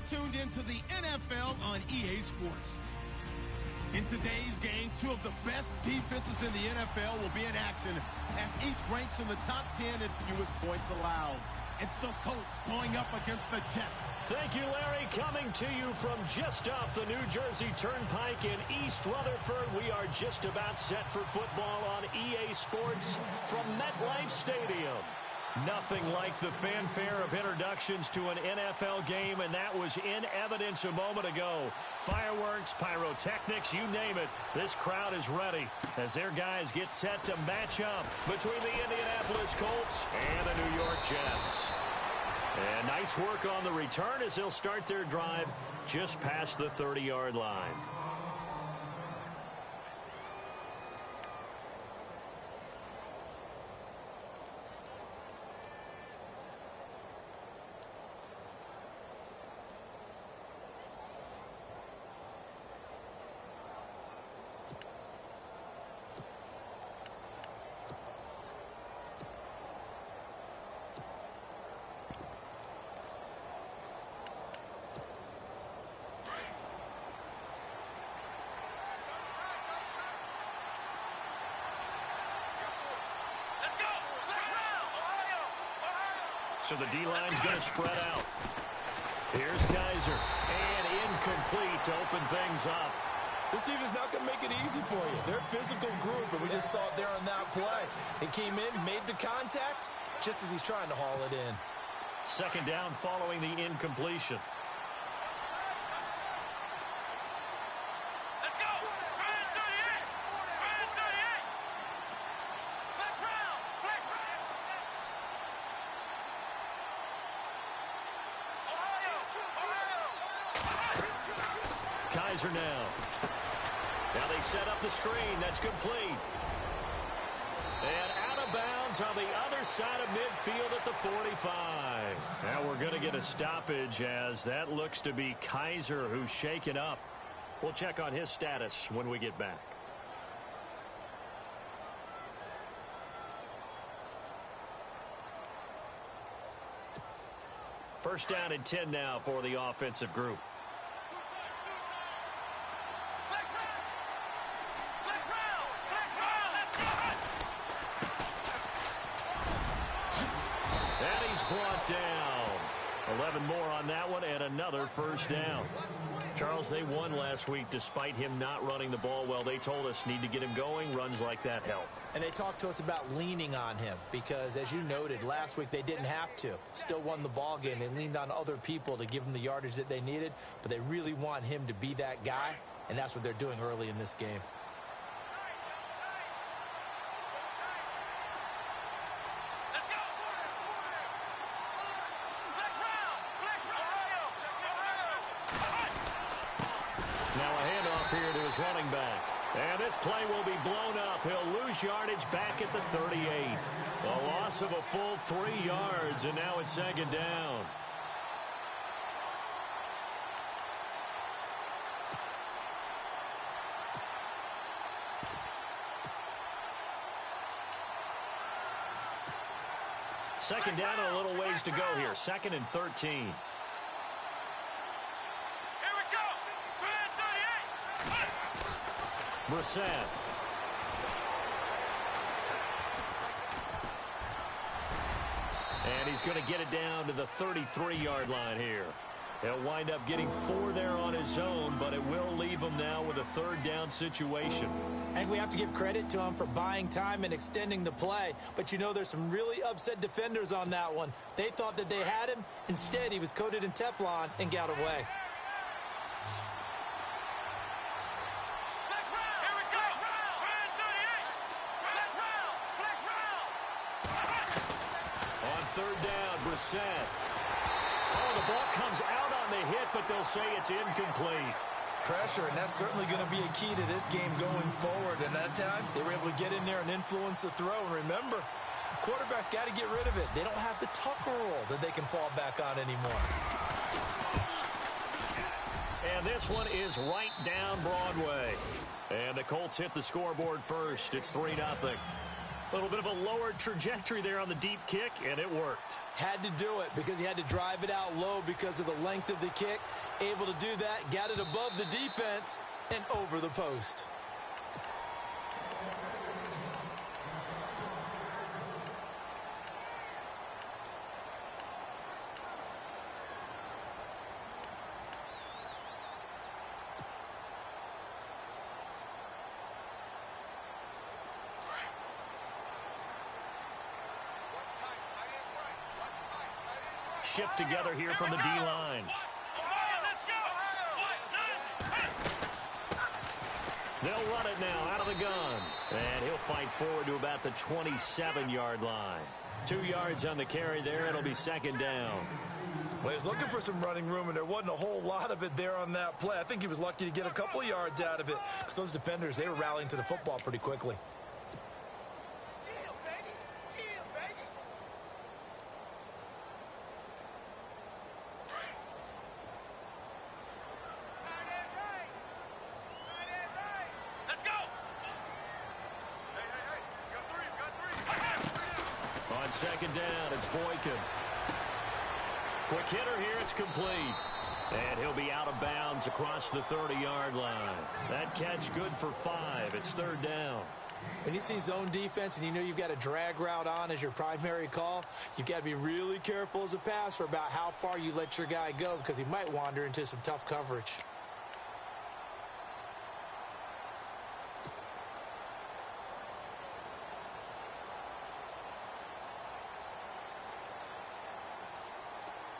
tuned into the NFL on EA Sports. In today's game, two of the best defenses in the NFL will be in action as each ranks in the top 10 in fewest points allowed. It's the Colts going up against the Jets. Thank you, Larry. Coming to you from just off the New Jersey Turnpike in East Rutherford, we are just about set for football on EA Sports from MetLife Stadium. Nothing like the fanfare of introductions to an NFL game, and that was in evidence a moment ago. Fireworks, pyrotechnics, you name it. This crowd is ready as their guys get set to match up between the Indianapolis Colts and the New York Jets. And nice work on the return as they'll start their drive just past the 30-yard line. So the D-line's going to spread out. Here's Kaiser. And incomplete to open things up. This defense is not going to make it easy for you. They're a physical group, and we just saw it there on that play. He came in, made the contact, just as he's trying to haul it in. Second down following the incompletion. Kaiser now. Now they set up the screen. That's complete. And out of bounds on the other side of midfield at the 45. Now we're going to get a stoppage as that looks to be Kaiser who's shaken up. We'll check on his status when we get back. First down and 10 now for the offensive group. Brought down. 11 more on that one and another first down. Charles, they won last week despite him not running the ball well. They told us need to get him going. Runs like that help. And they talked to us about leaning on him because, as you noted, last week they didn't have to. Still won the ball game. They leaned on other people to give them the yardage that they needed, but they really want him to be that guy, and that's what they're doing early in this game. Running back. And this play will be blown up. He'll lose yardage back at the 38. A loss of a full 3 yards, and now it's second down. Second down and a little ways to go here. Second and 13. Brissett. And he's going to get it down to the 33-yard line here. He'll wind up getting 4 there on his own, but it will leave him now with a third down situation. And we have to give credit to him for buying time and extending the play. But you know there's some really upset defenders on that one. They thought that they had him. Instead, he was coated in Teflon and got away. Third down, Brissett. Oh, the ball comes out on the hit, but they'll say it's incomplete. Pressure, and that's certainly going to be a key to this game going forward. And that time, they were able to get in there and influence the throw. And remember, quarterbacks got to get rid of it. They don't have the Tucker rule that they can fall back on anymore. And this one is right down Broadway. And the Colts hit the scoreboard first. It's 3-0. A little bit of a lower trajectory there on the deep kick, and it worked. Had to do it because he had to drive it out low because of the length of the kick. Able to do that, got it above the defense and over the post. Shift together here from the D-line. They'll run it now out of the gun. And he'll fight forward to about the 27-yard line. 2 yards on the carry there. It'll be second down. Well, he was looking for some running room, and there wasn't a whole lot of it there on that play. I think he was lucky to get a couple of yards out of it. Because those defenders, they were rallying to the football pretty quickly. Second down, it's Boykin. Quick hitter here, it's complete. And he'll be out of bounds across the 30-yard line. That catch good for 5. It's third down. When you see zone defense and you know you've got a drag route on as your primary call, you've got to be really careful as a passer about how far you let your guy go because he might wander into some tough coverage.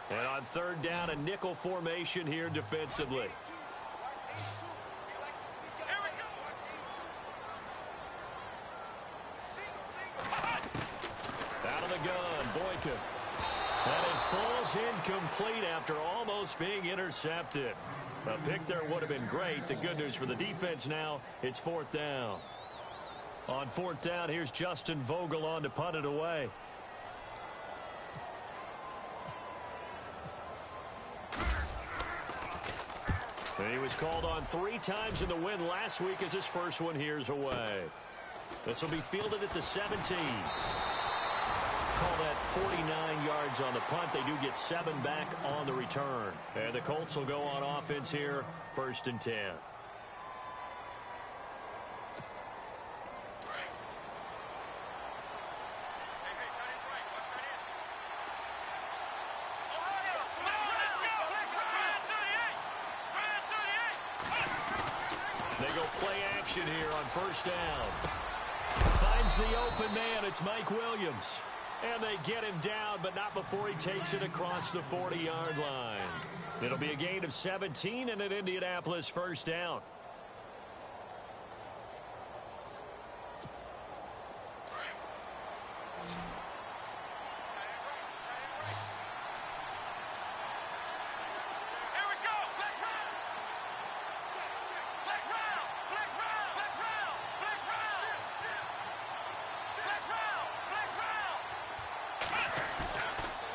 And on third down, a nickel formation here defensively. Out of the gun, Boykin. And it falls incomplete after almost being intercepted. A pick there would have been great. The good news for the defense now, it's fourth down. On fourth down, here's Justin Vogel on to punt it away. And he was called on 3 times in the win last week as his first one here's away. This will be fielded at the 17. Call that 49 yards on the punt. They do get 7 back on the return. And the Colts will go on offense here, 1st and 10. They go play action here on first down. Finds the open man. It's Mike Williams. And they get him down, but not before he takes it across the 40-yard line. It'll be a gain of 17 and an Indianapolis first down.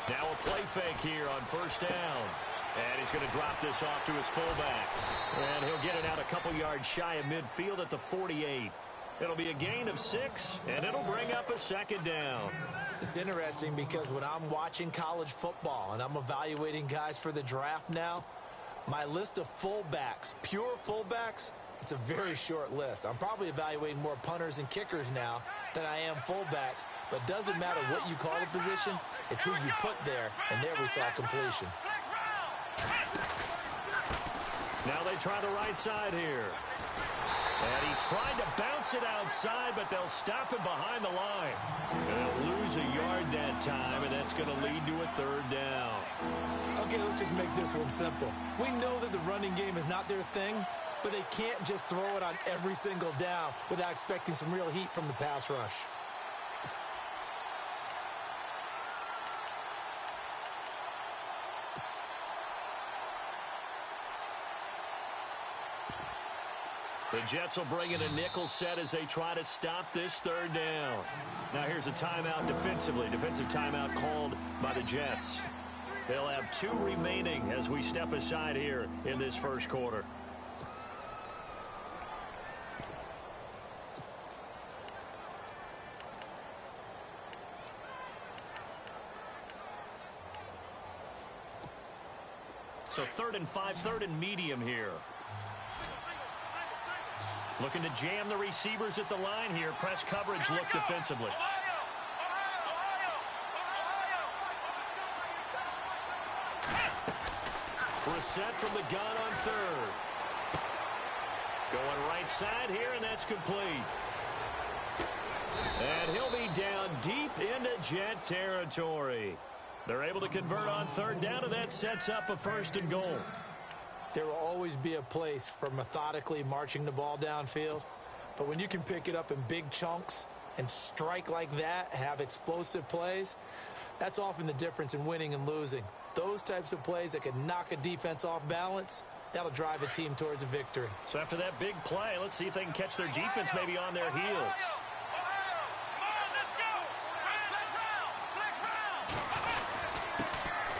Now a play fake here on first down. And he's going to drop this off to his fullback. And he'll get it out a couple yards shy of midfield at the 48. It'll be a gain of 6, and it'll bring up a second down. It's interesting because when I'm watching college football and I'm evaluating guys for the draft now, my list of fullbacks, pure fullbacks, it's a very short list. I'm probably evaluating more punters and kickers now than I am fullbacks. But it doesn't matter what you call the position, it's who you put there. And there we saw completion. Now they try the right side here. And he tried to bounce it outside, but they'll stop him behind the line. They'll lose a yard that time, and that's going to lead to a third down. Okay, let's just make this one simple. We know that the running game is not their thing, but they can't just throw it on every single down without expecting some real heat from the pass rush. The Jets will bring in a nickel set as they try to stop this third down. Now here's a timeout defensively. Defensive timeout called by the Jets. They'll have 2 remaining as we step aside here in this first quarter. So 3rd and 5, 3rd and medium here. Looking to jam the receivers at the line here. Press coverage look defensively. Brissett from the gun on 3rd. Going right side here, and that's complete. And he'll be down deep into Jet territory. They're able to convert on 3rd down, and that sets up a 1st and goal. There will always be a place for methodically marching the ball downfield. But when you can pick it up in big chunks and strike like that, have explosive plays, that's often the difference in winning and losing. Those types of plays that can knock a defense off balance, that'll drive a team towards a victory. So after that big play, let's see if they can catch their defense maybe on their heels.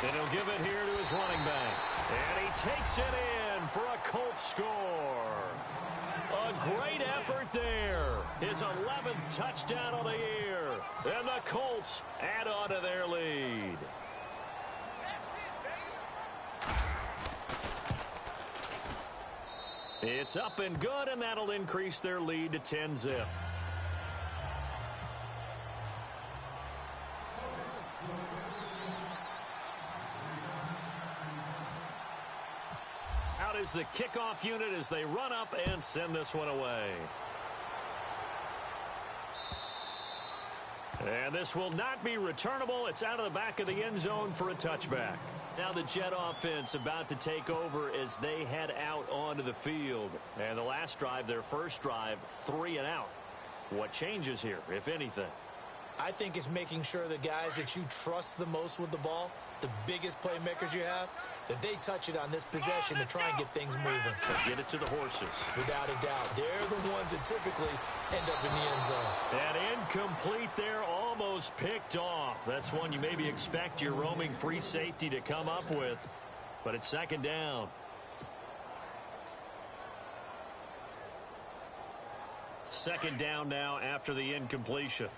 And he'll give it here to his running back. And he takes it in for a Colts score. A great effort there. His 11th touchdown of the year. And the Colts add on to their lead. It's up and good, and that'll increase their lead to 10-zip. Out is the kickoff unit as they run up and send this one away. And this will not be returnable. It's out of the back of the end zone for a touchback. Now the Jet offense about to take over as they head out onto the field. And the last drive, their first drive, 3 and out. What changes here, if anything? I think it's making sure the guys that you trust the most with the ball, the biggest playmakers you have, that they touch it on this possession to try and get things moving. So get it to the horses. Without a doubt. They're the ones that typically end up in the end zone. And incomplete there, almost picked off. That's one you maybe expect your roaming free safety to come up with. But it's 2nd down. Second down now after the incompletion.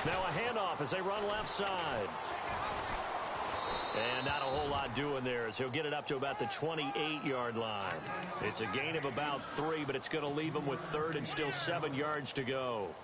Now a handoff as they run left side. And not a whole lot doing there as he'll get it up to about the 28-yard line. It's a gain of about 3, but it's going to leave him with 3rd and still 7 yards to go.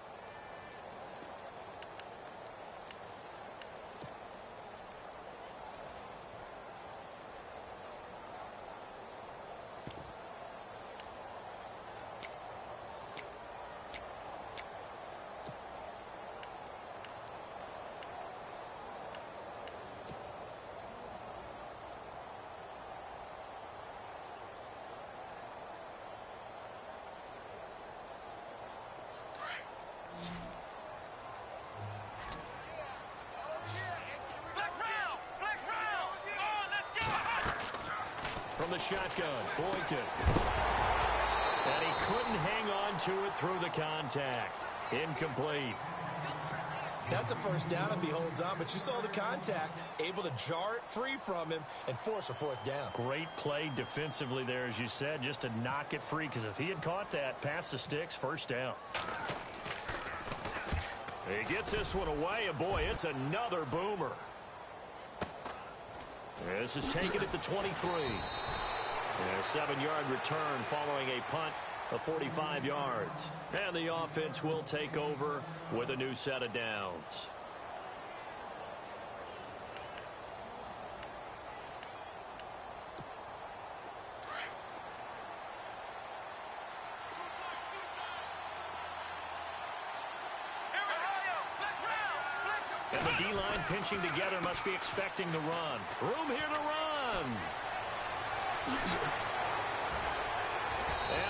From the shotgun, Boykin. And he couldn't hang on to it through the contact. Incomplete. That's a 1st down if he holds on, but you saw the contact. Able to jar it free from him and force a 4th down. Great play defensively there, as you said, just to knock it free, because if he had caught that, past the sticks, 1st down. He gets this one away, and boy, it's another boomer. This is taken at the 23. And a 7-yard return following a punt of 45 yards. And the offense will take over with a new set of downs. And the D-line pinching together must be expecting the run. Room here to run. And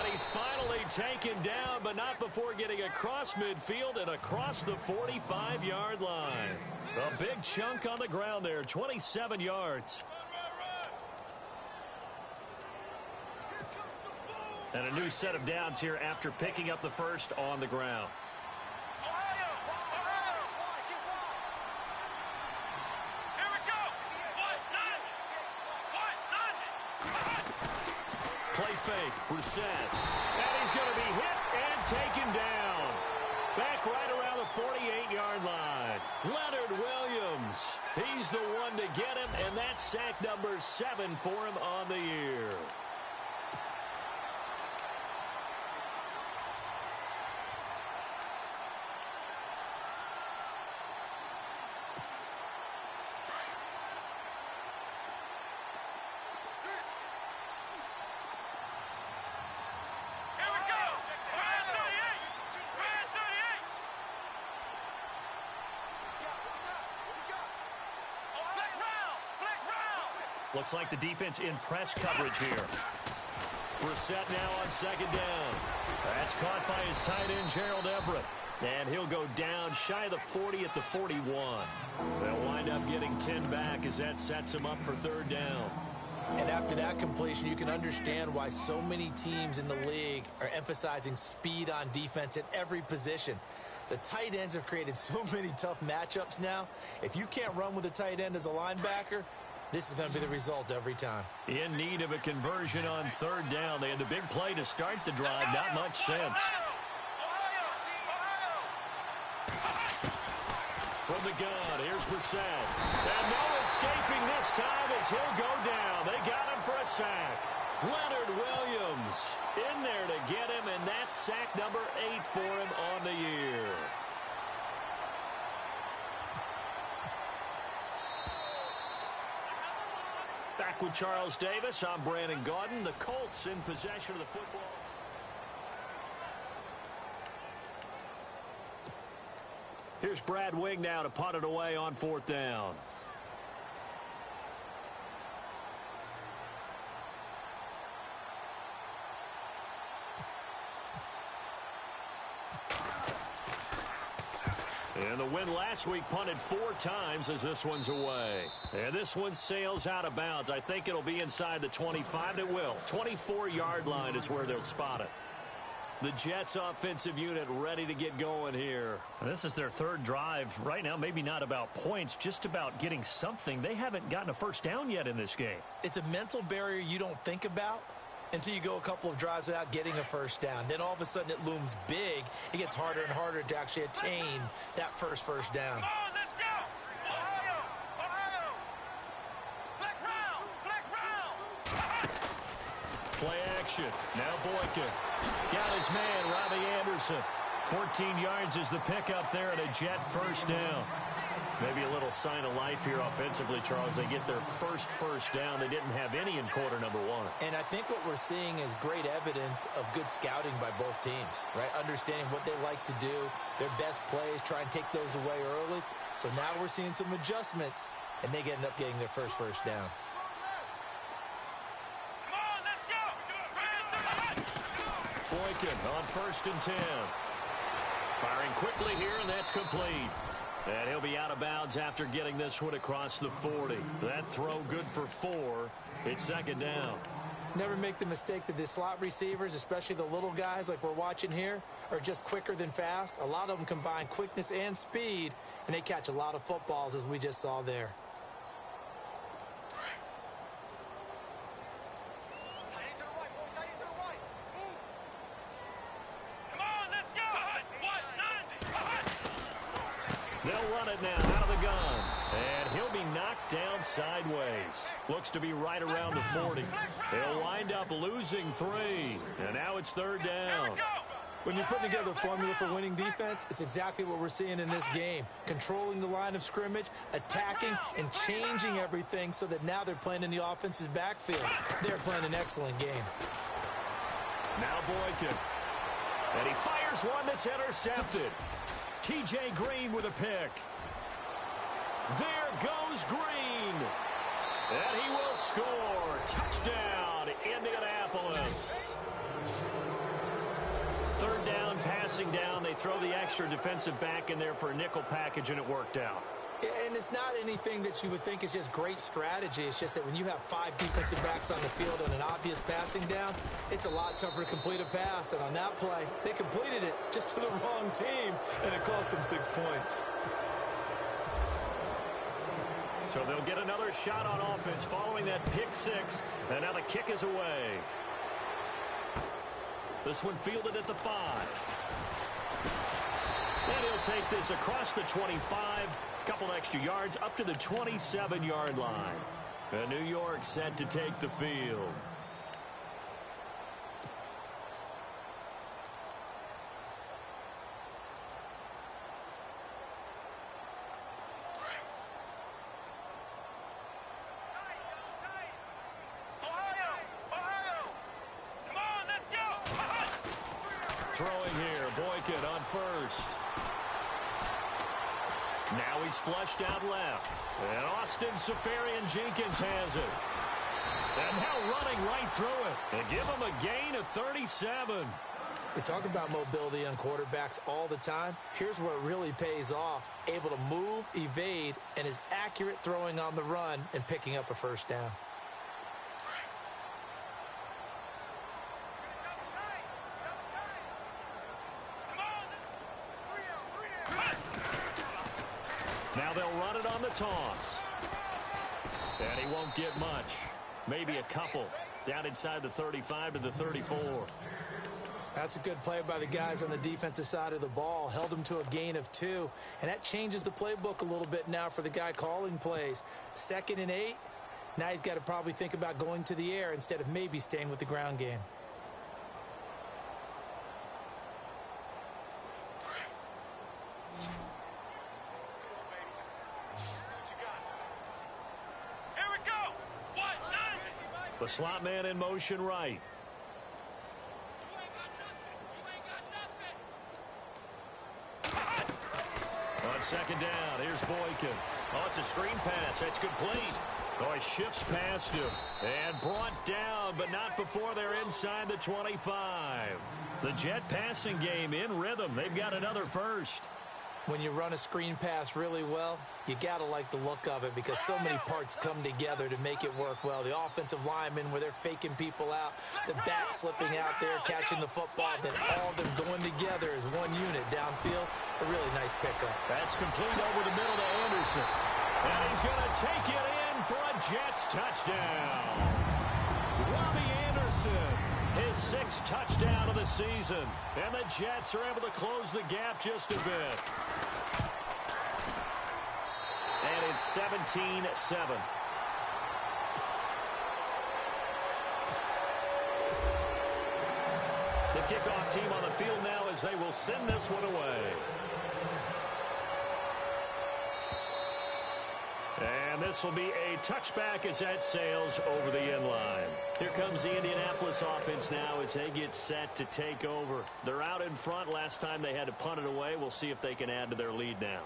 he's finally taken down, but not before getting across midfield and across the 45-yard line. A big chunk on the ground there, 27 yards. And a new set of downs here after picking up the first on the ground. fake. Brissett. And he's going to be hit and taken down. Back right around the 48-yard line. Leonard Williams. He's the one to get him, and that's sack number 7 for him on the year. Looks like the defense in press coverage here. Brissett now on second down. That's caught by his tight end, Gerald Everett. And he'll go down shy of the 40 at the 41. They'll wind up getting 10 back as that sets him up for third down. And after that completion, you can understand why so many teams in the league are emphasizing speed on defense at every position. The tight ends have created so many tough matchups now. If you can't run with a tight end as a linebacker, this is going to be the result every time. In need of a conversion on third down. They had the big play to start the drive. Not much sense. From the gun, here's Brissett. And no escaping this time as he'll go down. They got him for a sack. Leonard Williams in there to get him, and that's sack number 8 for him on the year. Back with Charles Davis, I'm Brandon Gaudin. The Colts in possession of the football. Here's Brad Wing now to punt it away on fourth down. And the win last week punted 4 times as this one's away. And this one sails out of bounds. I think it'll be inside the 25. It will. 24-yard line is where they'll spot it. The Jets offensive unit ready to get going here. This is their third drive. Right now, maybe not about points, just about getting something. They haven't gotten a first down yet in this game. It's a mental barrier you don't think about until you go a couple of drives without getting a first down. Then all of a sudden it looms big. It gets harder and harder to actually attain that first down. Come on, let's go! Ohio! Ohio! Flex round! Flex round! Play action. Now Boykin. Got his man, Robbie Anderson. 14 yards is the pickup there and a Jet first down. Maybe a little sign of life here offensively, Charles. They get their first down. They didn't have any in quarter number 1. And I think what we're seeing is great evidence of good scouting by both teams, right? Understanding what they like to do, their best plays, try and take those away early. So now we're seeing some adjustments, and they end up getting their first down. Come on, let's go! Boykin on 1st and 10. Firing quickly here, and that's complete. And he'll be out of bounds after getting this one across the 40. That throw good for 4. It's second down. Never make the mistake that the slot receivers, especially the little guys like we're watching here, are just quicker than fast. A lot of them combine quickness and speed, and they catch a lot of footballs as we just saw there. They'll run it now out of the gun. And he'll be knocked down sideways. Looks to be right around the 40. They'll wind up losing 3. And now it's third down. When you're putting together a formula for winning defense, it's exactly what we're seeing in this game. Controlling the line of scrimmage, attacking, and changing everything so that now they're playing in the offense's backfield. They're playing an excellent game. Now Boykin. And he fires one that's intercepted. T.J. Green with a pick. There goes Green. And he will score. Touchdown, Indianapolis. Third down, passing down. They throw the extra defensive back in there for a nickel package, and it worked out. And it's not anything that you would think is just great strategy. It's just that when you have 5 defensive backs on the field on an obvious passing down, it's a lot tougher to complete a pass. And on that play, they completed it just to the wrong team, and it cost them 6 points. So they'll get another shot on offense following that pick 6, and now the kick is away. This one fielded at the 5. And he'll take this across the 25. Couple extra yards up to the 27-yard line. And New York set to take the field. Throwing here, Boykin on first. Now he's flushed out left. And Austin Safarian-Jenkins has it. And now running right through it. And give him a gain of 37. We talk about mobility on quarterbacks all the time. Here's where it really pays off. Able to move, evade, and is accurate throwing on the run and picking up a first down. Now they'll run it on the toss. And he won't get much. Maybe a couple. Down inside the 35 to the 34. That's a good play by the guys on the defensive side of the ball. Held him to a gain of 2. And that changes the playbook a little bit now for the guy calling plays. 2nd and 8. Now he's got to probably think about going to the air instead of maybe staying with the ground game. The slot man in motion right. On 2nd down, here's Boykin. Oh, it's a screen pass. That's complete. Oh, he shifts past him. And brought down, but not before they're inside the 25. The Jet passing game in rhythm. They've got another first. When you run a screen pass really well, you got to like the look of it because so many parts come together to make it work well. The offensive linemen where they're faking people out, the back slipping out there, catching the football, then all of them going together as one unit downfield. A really nice pickup. That's complete over the middle to Anderson. And he's going to take it in for a Jets touchdown. Robbie Anderson, his 6th touchdown of the season. And the Jets are able to close the gap just a bit. And it's 17-7. The kickoff team on the field now as they will send this one away. And this will be a touchback as that sails over the end line. Here comes the Indianapolis offense now as they get set to take over. They're out in front. Last time they had to punt it away. We'll see if they can add to their lead now.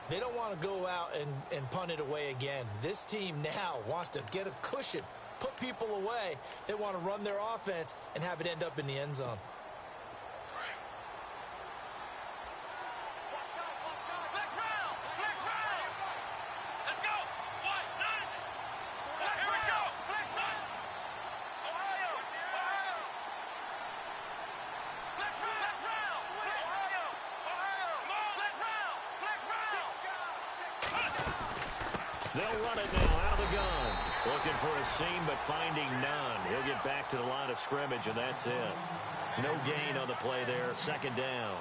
They don't want to go out and punt it away again. This team now wants to get a cushion, put people away. They want to run their offense and have it end up in the end zone. They'll run it now out of the gun. Looking for a seam, but finding none. He'll get back to the line of scrimmage, and that's it. No gain on the play there. 2nd down.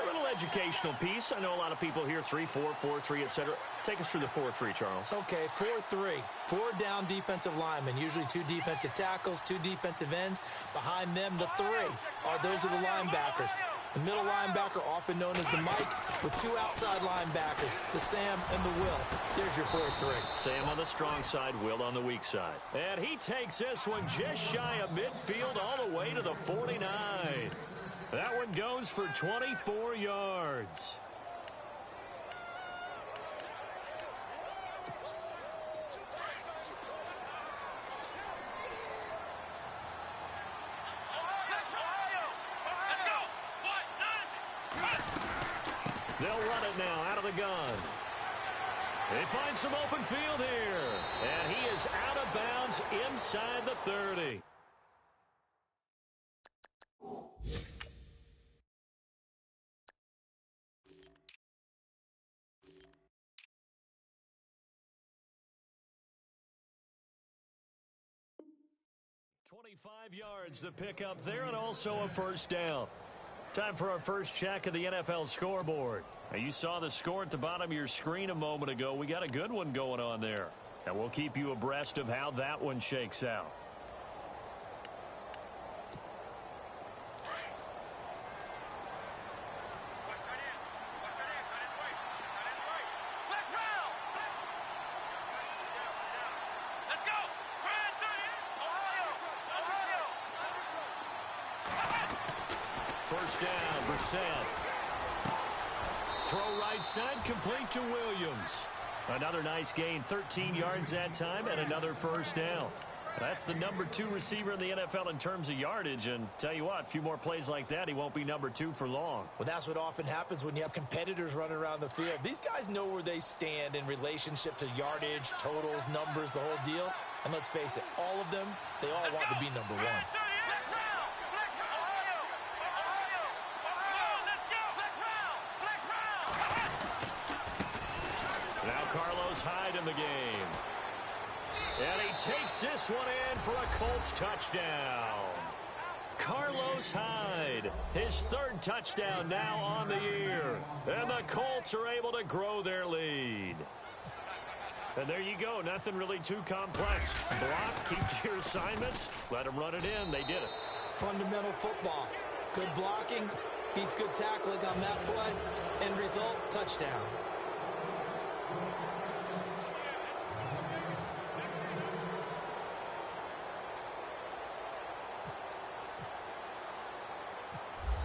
A little educational piece. I know a lot of people here, 3-4, 4-3, etc. Take us through the 4-3, Charles. Okay, 4-3. 4 down defensive linemen, usually 2 defensive tackles, 2 defensive ends. Behind them, the 3 those are the linebackers. The middle linebacker, often known as the Mike, with 2 outside linebackers, the Sam and the Will. There's your 4-3. Sam on the strong side, Will on the weak side. And he takes this one just shy of midfield all the way to the 49. That one goes for 24 yards. They'll run it now out of the gun. They find some open field here. And he is out of bounds inside the 30. 25 yards to pick up there, and also a first down. Time for our first check of the NFL scoreboard. Now, you saw the score at the bottom of your screen a moment ago. We got a good one going on there. And we'll keep you abreast of how that one shakes out. First down, Brissett. Throw right side, complete to Williams. Another nice gain, 13 yards that time, and another first down. That's the number 2 receiver in the NFL in terms of yardage, and tell you what, a few more plays like that, he won't be number 2 for long. Well, that's what often happens when you have competitors running around the field. These guys know where they stand in relationship to yardage, totals, numbers, the whole deal. And let's face it, all of them, they all want to be number 1. Now Carlos Hyde in the game. And he takes this one in for a Colts touchdown. Carlos Hyde, his 3rd touchdown now on the year. And the Colts are able to grow their lead. And there you go, nothing really too complex. Block, keep to your assignments, let them run it in. They did it. Fundamental football. Good blocking beats good tackling on that play. End result, touchdown.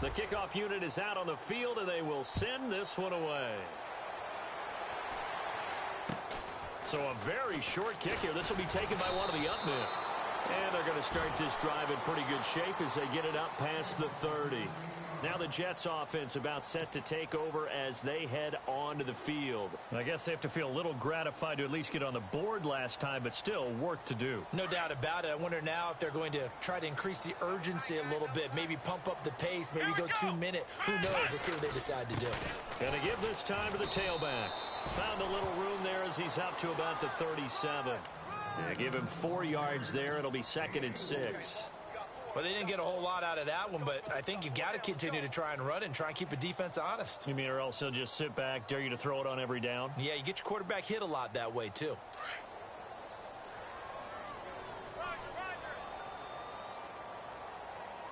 The kickoff unit is out on the field, and they will send this one away. So a very short kick here. This will be taken by one of the up men. And they're going to start this drive in pretty good shape as they get it up past the 30. Now the Jets offense about set to take over as they head onto the field. I guess they have to feel a little gratified to at least get on the board last time, but still work to do. No doubt about it. I wonder now if they're going to try to increase the urgency a little bit, maybe pump up the pace, maybe go 2 minute. Who knows? Let's see what they decide to do. Going to give this time to the tailback. Found a little room there as he's up to about the 37. Yeah, give him 4 yards there. It'll be 2nd and 6. Well, they didn't get a whole lot out of that one, but I think you've got to continue to try and run and try and keep the defense honest. You mean or else he'll just sit back, dare you to throw it on every down? Yeah, you get your quarterback hit a lot that way, too.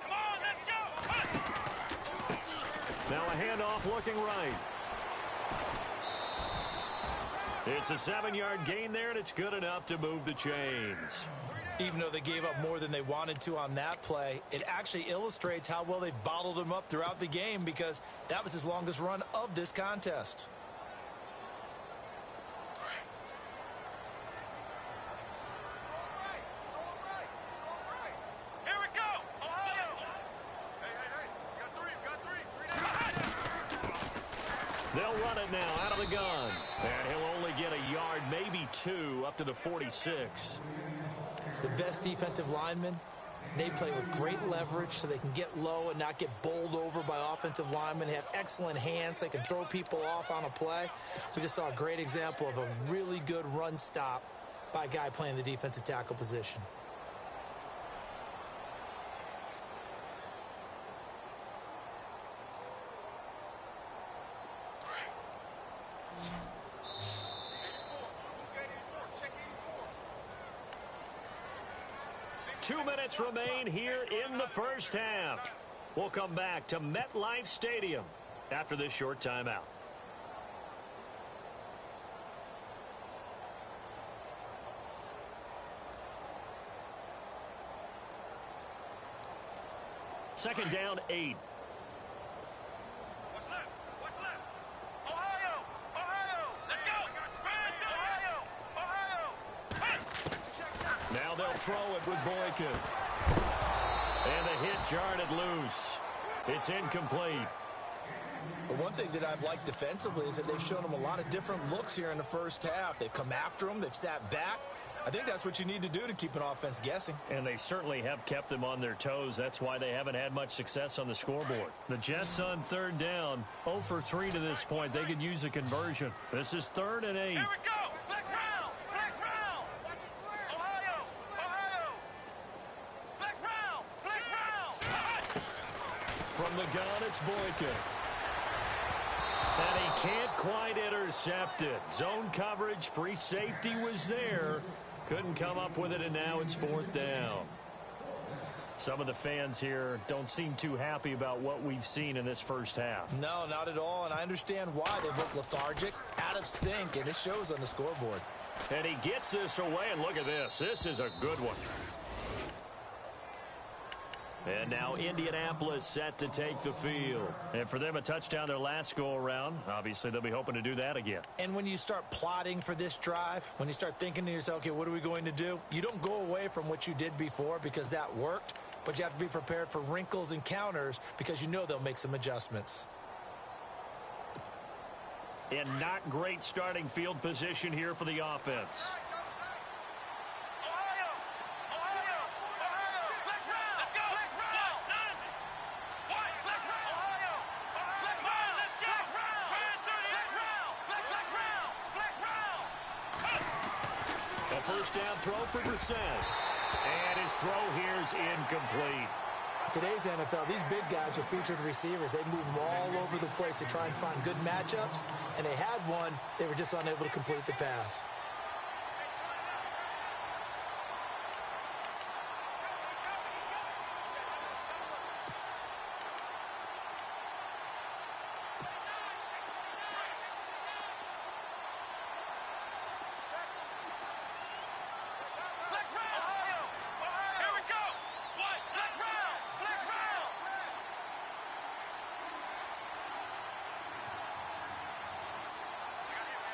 Come on, let's go! Now a handoff looking right. It's a 7-yard gain there, and it's good enough to move the chains. Even though they gave up more than they wanted to on that play, it actually illustrates how well they've bottled him up throughout the game because that was his longest run of this contest. Here we go! Ohio! Hey, you got three. They'll run it now out of the gun. And he'll only get a yard, maybe 2, up to the 46. The best defensive linemen, they play with great leverage so they can get low and not get bowled over by offensive linemen. They have excellent hands. They can throw people off on a play. We just saw a great example of a really good run stop by a guy playing the defensive tackle position. Two minutes remain here in the first half. We'll come back to MetLife Stadium after this short timeout. Second down, 8. What's left? What's left? Ohio! Ohio! Let's go! Ohio! Ohio! Now they'll throw it with Boykin. And the hit jarred it loose. It's incomplete. But one thing that I've liked defensively is that they've shown them a lot of different looks here in the first half. They've come after them. They've sat back. I think that's what you need to do to keep an offense guessing. And they certainly have kept them on their toes. That's why they haven't had much success on the scoreboard. The Jets on third down, 0 for 3 to this point. They could use a conversion. This is 3rd and 8. Here we go! Flex round! Flex round! Ohio! Ohio! Flex it's Boykin. And he can't quite intercept it. Zone coverage, free safety was there. Couldn't come up with it, and now it's 4th down. Some of the fans here don't seem too happy about what we've seen in this first half. No, not at all, and I understand why they look lethargic, out of sync, and it shows on the scoreboard. And he gets this away, and look at this. This is a good one. And now Indianapolis set to take the field. And for them, a touchdown their last go-around. Obviously, they'll be hoping to do that again. And when you start plotting for this drive, when you start thinking to yourself, okay, what are we going to do? You don't go away from what you did before because that worked, but you have to be prepared for wrinkles and counters because you know they'll make some adjustments. And not great starting field position here for the offense. First down throw for Brissett. And his throw here is incomplete. Today's NFL, these big guys are featured receivers. They move them all over the place to try and find good matchups. And they had one. They were just unable to complete the pass.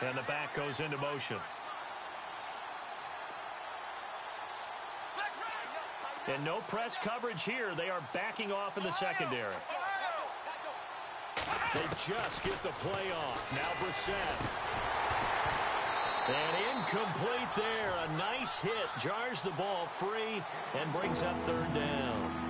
And the back goes into motion. And no press coverage here. They are backing off in the secondary. They just get the play off. Now Brissett. And incomplete there. A nice hit. Jars the ball free and brings up 3rd down.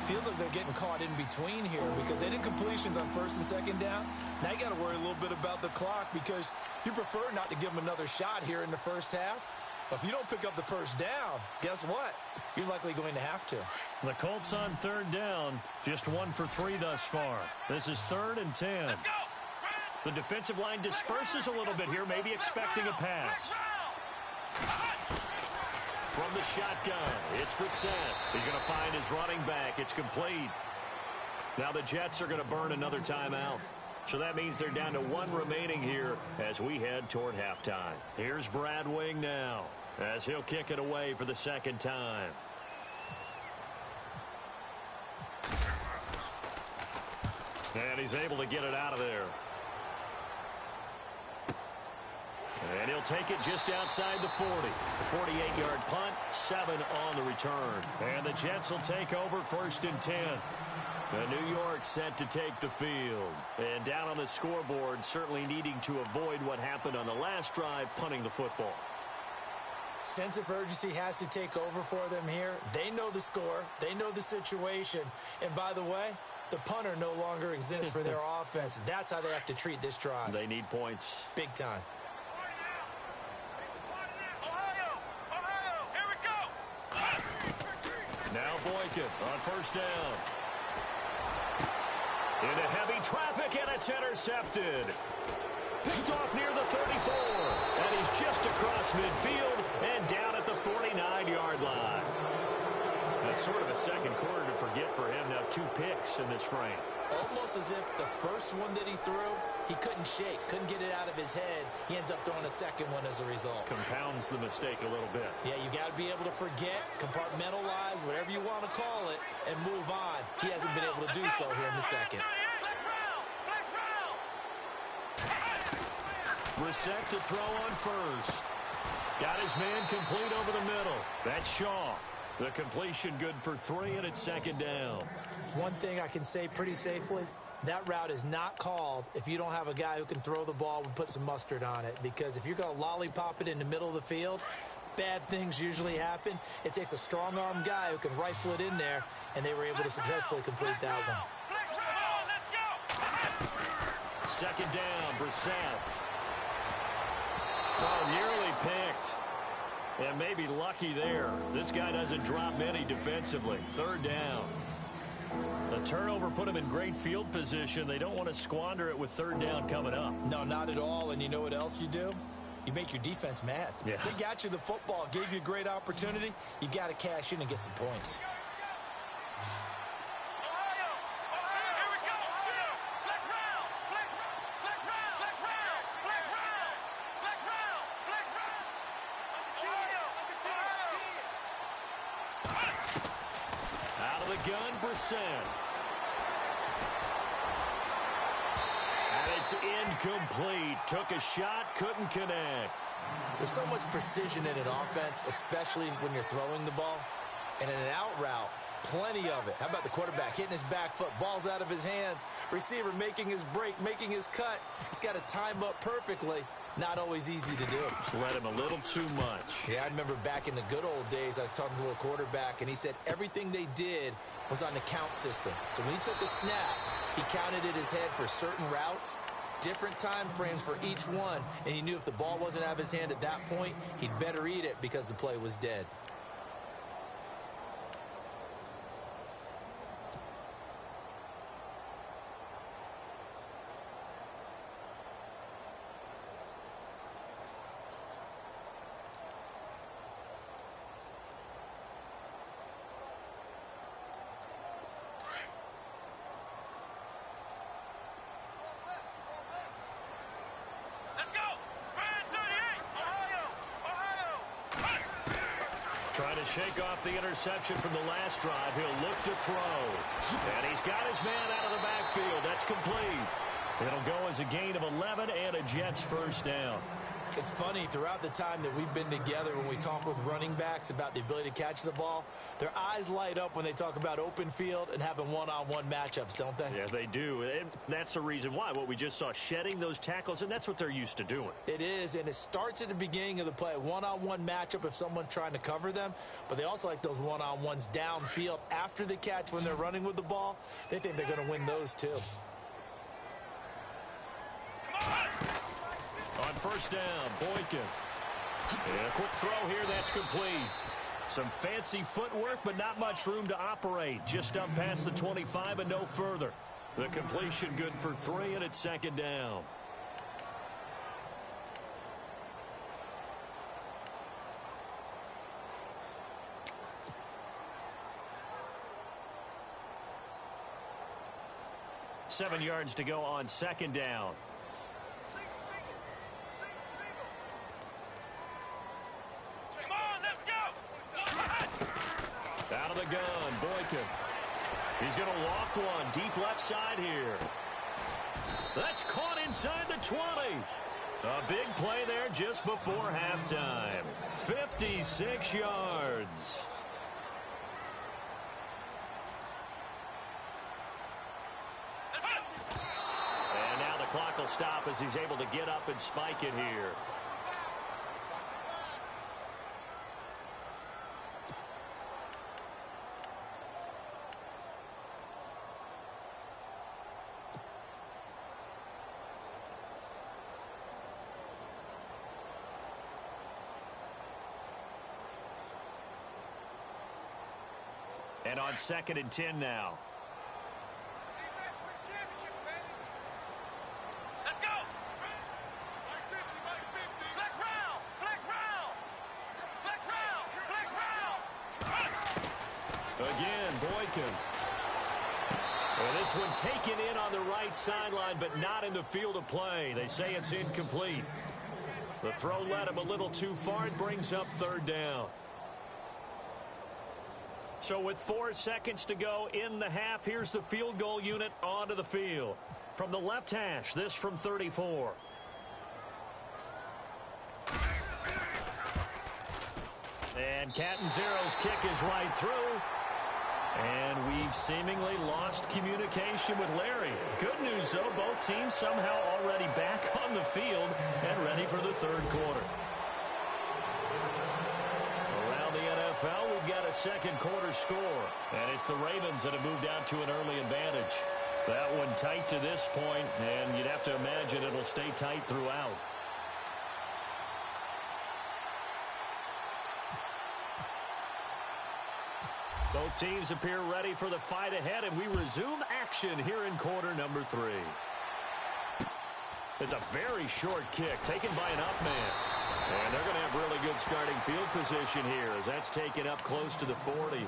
Feels like they're getting caught in between here because they did completions on 1st and 2nd down. Now you got to worry a little bit about the clock because you prefer not to give them another shot here in the first half. But if you don't pick up the 1st down, guess what? You're likely going to have to. The Colts on 3rd down, just 1 for 3 thus far. This is 3rd and 10. The defensive line disperses a little bit here, maybe expecting a pass. From the shotgun, it's Brissett. He's going to find his running back. It's complete. Now the Jets are going to burn another timeout. So that means they're down to 1 remaining here as we head toward halftime. Here's Brad Wing now as he'll kick it away for the 2nd time. And he's able to get it out of there. And he'll take it just outside the 40. The 48-yard punt, 7 on the return. And the Jets will take over 1st and 10. The New York set to take the field. And down on the scoreboard, certainly needing to avoid what happened on the last drive, punting the football. Sense of urgency has to take over for them here. They know the score. They know the situation. And by the way, the punter no longer exists for their offense. That's how they have to treat this drive. They need points. Big time. Now Boykin on 1st down. Into heavy traffic, and it's intercepted. Picked off near the 34. And he's just across midfield and down at the 49-yard line. That's sort of a second quarter to forget for him. Now 2 picks in this frame. Almost as if the first one that he threw, he couldn't shake, couldn't get it out of his head. He ends up throwing a second one as a result. Compounds the mistake a little bit. Yeah, you got to be able to forget, compartmentalize, whatever you want to call it, and move on. He hasn't been able to do so here in the second. Brissett to throw on 1st. Got his man complete over the middle. That's Shaw. The completion good for 3, and it's 2nd down. One thing I can say pretty safely, that route is not called if you don't have a guy who can throw the ball and put some mustard on it. Because if you're going to lollipop it in the middle of the field, bad things usually happen. It takes a strong-arm guy who can rifle it in there, and they were able to successfully complete that one. 2nd down, Brissett. Oh, nearly picked. And maybe lucky there. This guy doesn't drop many defensively. 3rd down. The turnover put them in great field position. They don't want to squander it with third down coming up. No, not at all. And you know what else you do? You make your defense mad. Yeah. They got you the football, gave you a great opportunity. You got to cash in and get some points. Out of the gun, Brissett. And it's incomplete. Took a shot, couldn't connect. There's so much precision in an offense, especially when you're throwing the ball. And in an out route, plenty of it. How about the quarterback hitting his back foot, ball's out of his hands, receiver making his break, making his cut. He's got to time up perfectly. Not always easy to do. Just let him a little too much. Yeah, I remember back in the good old days, I was talking to a quarterback, and he said everything they did was on the count system. So when he took a snap, he counted in his head for certain routes, different time frames for each one, and he knew if the ball wasn't out of his hand at that point, he'd better eat it because the play was dead. Trying to shake off the interception from the last drive. He'll look to throw. And he's got his man out of the backfield. That's complete. It'll go as a gain of 11 and a Jets first down. It's funny, throughout the time that we've been together, when we talk with running backs about the ability to catch the ball, their eyes light up when they talk about open field and having one-on-one matchups, don't they? Yeah, they do. And that's the reason why. What we just saw, shedding those tackles, and that's what they're used to doing. It is, and it starts at the beginning of the play. One-on-one matchup if someone's trying to cover them, but they also like those one-on-ones downfield after the catch when they're running with the ball. They think they're going to win those too. On first down, Boykin. And a quick throw here, that's complete. Some fancy footwork, but not much room to operate. Just up past the 25 and no further. The completion good for 3, and it's second down. Seven yards to go on second down. Out of the gun, Boykin. He's going to loft one deep left side here. That's caught inside the 20. A big play there just before halftime. 56 yards. And now the clock will stop as he's able to get up and spike it here. And on 2nd and 10 now. Let's go. Flex round. Flex round. Flex round. Flex round. Again, Boykin. Well, this one taken in on the right sideline, but not in the field of play. They say it's incomplete. The throw led him a little too far. It brings up third down. So with 4 seconds to go in the half, here's the field goal unit onto the field. From the left hash, this from 34. And Catanzaro's kick is right through. And we've seemingly lost communication with Larry. Good news, though, both teams somehow already back on the field and ready for the third quarter. Around the NFL, we've got a second quarter score. And it's the Ravens that have moved out to an early advantage. That one tight to this point, and you'd have to imagine it'll stay tight throughout. Both teams appear ready for the fight ahead, and we resume action here in quarter number 3. It's a very short kick taken by an up man. And they're going to have really good starting field position here as that's taken up close to the 40.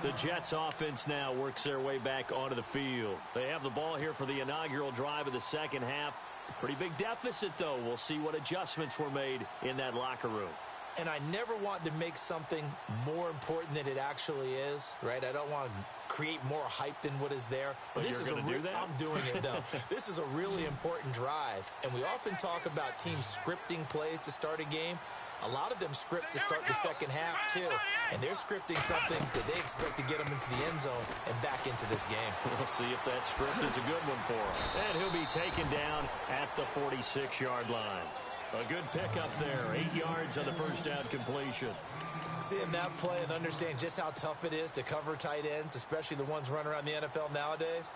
The Jets offense now works their way back onto the field. They have the ball here for the inaugural drive of the second half. Pretty big deficit, though. We'll see what adjustments were made in that locker room. And I never want to make something more important than it actually is, right? I don't want to create more hype than what is there. But this is do that? I'm doing it, though. This is a really important drive. And we often talk about teams scripting plays to start a game. A lot of them script to start the second half, too. And they're scripting something that they expect to get them into the end zone and back into this game. We'll see if that script is a good one for him. And he'll be taken down at the 46-yard line. A good pickup there, 8 yards on the first down completion. Seeing that play and understanding just how tough it is to cover tight ends, especially the ones running around the NFL nowadays,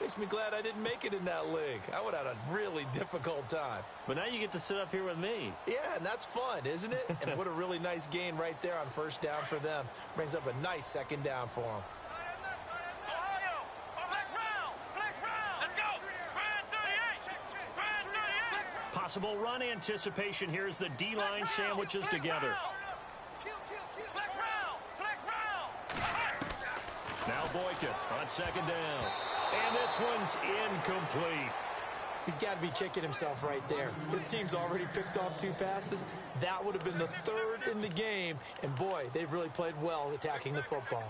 makes me glad I didn't make it in that league. I would have had a really difficult time. But now you get to sit up here with me. Yeah, and that's fun, isn't it? And what a really nice gain right there on first down for them. Brings up a nice second down for them. Possible run anticipation here as the D-line sandwiches together. Now Boykin on second down. And this one's incomplete. He's got to be kicking himself right there. His team's already picked off 2 passes. That would have been the 3rd in the game. And boy, they've really played well attacking the football.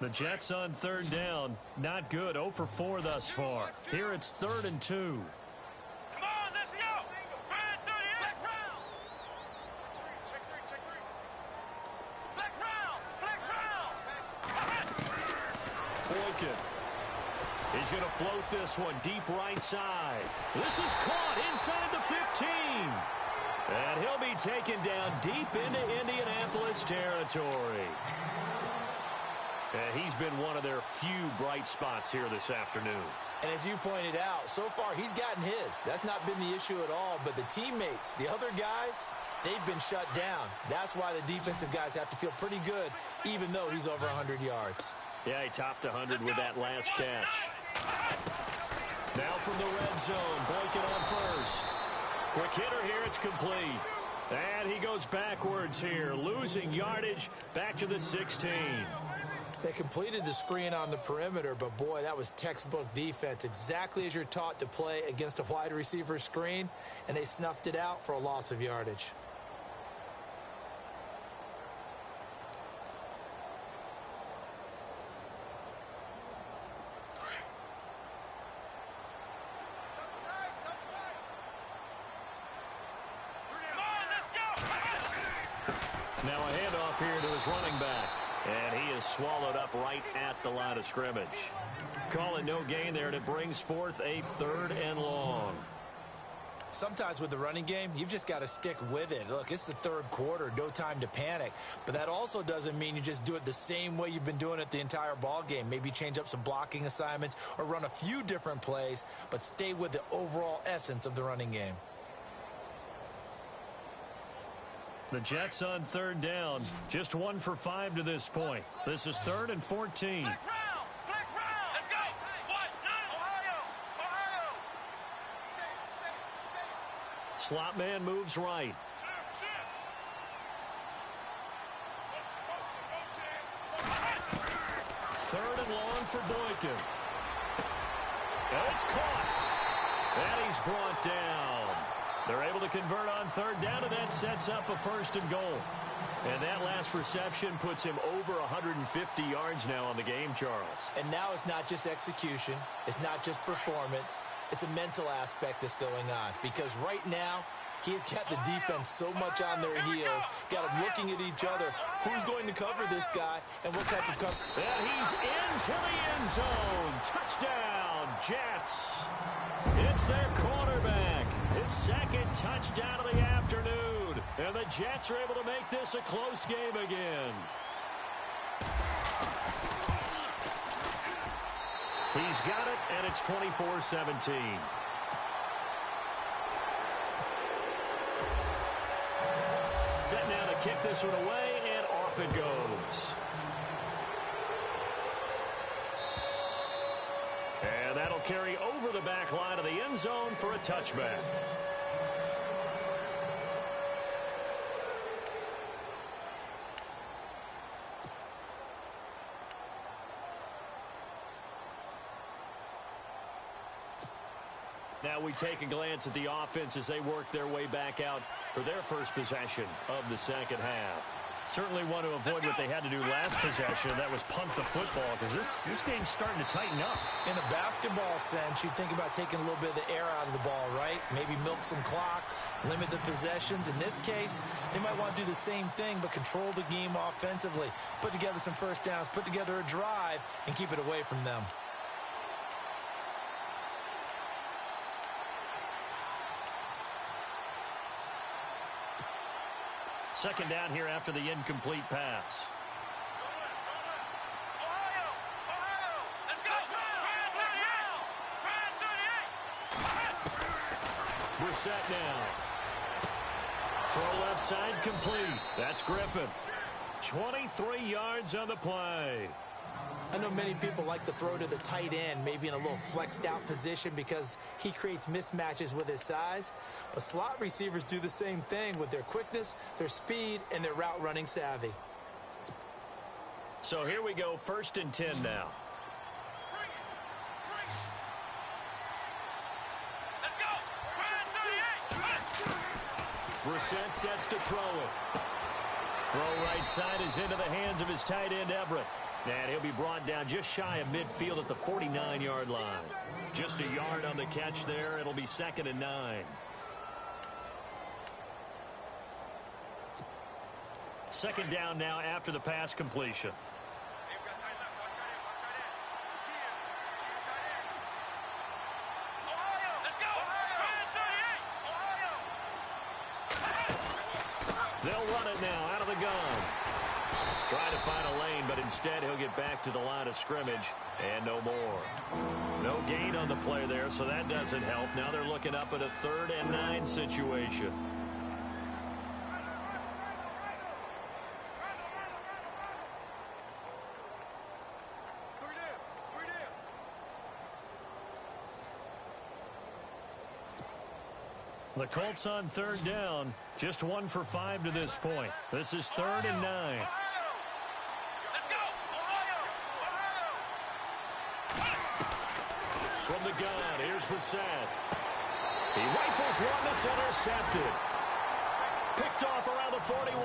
The Jets on third down. Not good. 0 for 4 thus far. Here it's 3rd and 2. Come on, let's go. Red 38. Flex round. Check three. Flex round. Boykin. He's going to float this one deep right side. This is caught inside the 15. And he'll be taken down deep into Indianapolis territory. And he's been one of their few bright spots here this afternoon. And as you pointed out, so far he's gotten his. That's not been the issue at all. But the teammates, the other guys, they've been shut down. That's why the defensive guys have to feel pretty good, even though he's over 100 yards. Yeah, he topped 100 with that last catch. Now from the red zone, Boykin on first. Quick hitter here, it's complete. And he goes backwards here, losing yardage back to the 16. They completed the screen on the perimeter, but boy, that was textbook defense. Exactly as you're taught to play against a wide receiver screen, and they snuffed it out for a loss of yardage. Now a handoff here to his running back. And he is swallowed up right at the line of scrimmage. Calling no gain there, and it brings forth a 3rd and long. Sometimes with the running game, you've just got to stick with it. Look, it's the 3rd quarter, no time to panic. But that also doesn't mean you just do it the same way you've been doing it the entire ball game. Maybe change up some blocking assignments or run a few different plays, but stay with the overall essence of the running game. The Jets on 3rd down, just 1 for 5 to this point. This is 3rd and 14. Flex round. Let's go. Ohio. Slot man moves right. Third and long for Boykin. And it's caught. And he's brought down. They're able to convert on 3rd down, and that sets up a 1st and goal. And that last reception puts him over 150 yards now on the game, Charles. And now it's not just execution. It's not just performance. It's a mental aspect that's going on. Because right now, he's got the defense so much on their heels, got them looking at each other. Who's going to cover this guy, and what type of cover? And he's into the end zone. Touchdown, Jets. It's their quarterback. His 2nd touchdown of the afternoon. And the Jets are able to make this a close game again. He He's got it, and it's 24-17. Set now to kick this one away, and off it goes. And that'll carry over the back line of the end zone for a touchback. Now we take a glance at the offense as they work their way back out for their first possession of the second half. Certainly want to avoid what they had to do last possession, and that was punt the football, because this game's starting to tighten up. In a basketball sense, you think about taking a little bit of the air out of the ball, right? Maybe milk some clock, limit the possessions. In this case, they might want to do the same thing, but control the game offensively. Put together some first downs, put together a drive, and keep it away from them. Second down here after the incomplete pass. Ohio! Ohio! Let's go! Brissett now. Throw left side complete. That's Griffin. 23 yards on the play. I know many people like to throw to the tight end, maybe in a little flexed out position because he creates mismatches with his size. But slot receivers do the same thing with their quickness, their speed, and their route running savvy. So here we go, 1st and 10 now. Let's go! Brissett sets to throw it. Throw right side is into the hands of his tight end, Everett. And he'll be brought down just shy of midfield at the 49-yard line. Just a yard on the catch there. It'll be 2nd and 9. Second down now after the pass completion. Ohio! Let's go! Ohio! They'll run it now out of the gun. Trying to find a lane, but instead he'll get back to the line of scrimmage and no more. No gain on the play there, so that doesn't help. Now they're looking up at a 3rd and 9 situation. The Colts on 3rd down, just 1 for 5 to this point. This is 3rd and 9. Let's go! Ohio! From the gun, here's Brissett. He rifles one that's intercepted. Picked off around the 41.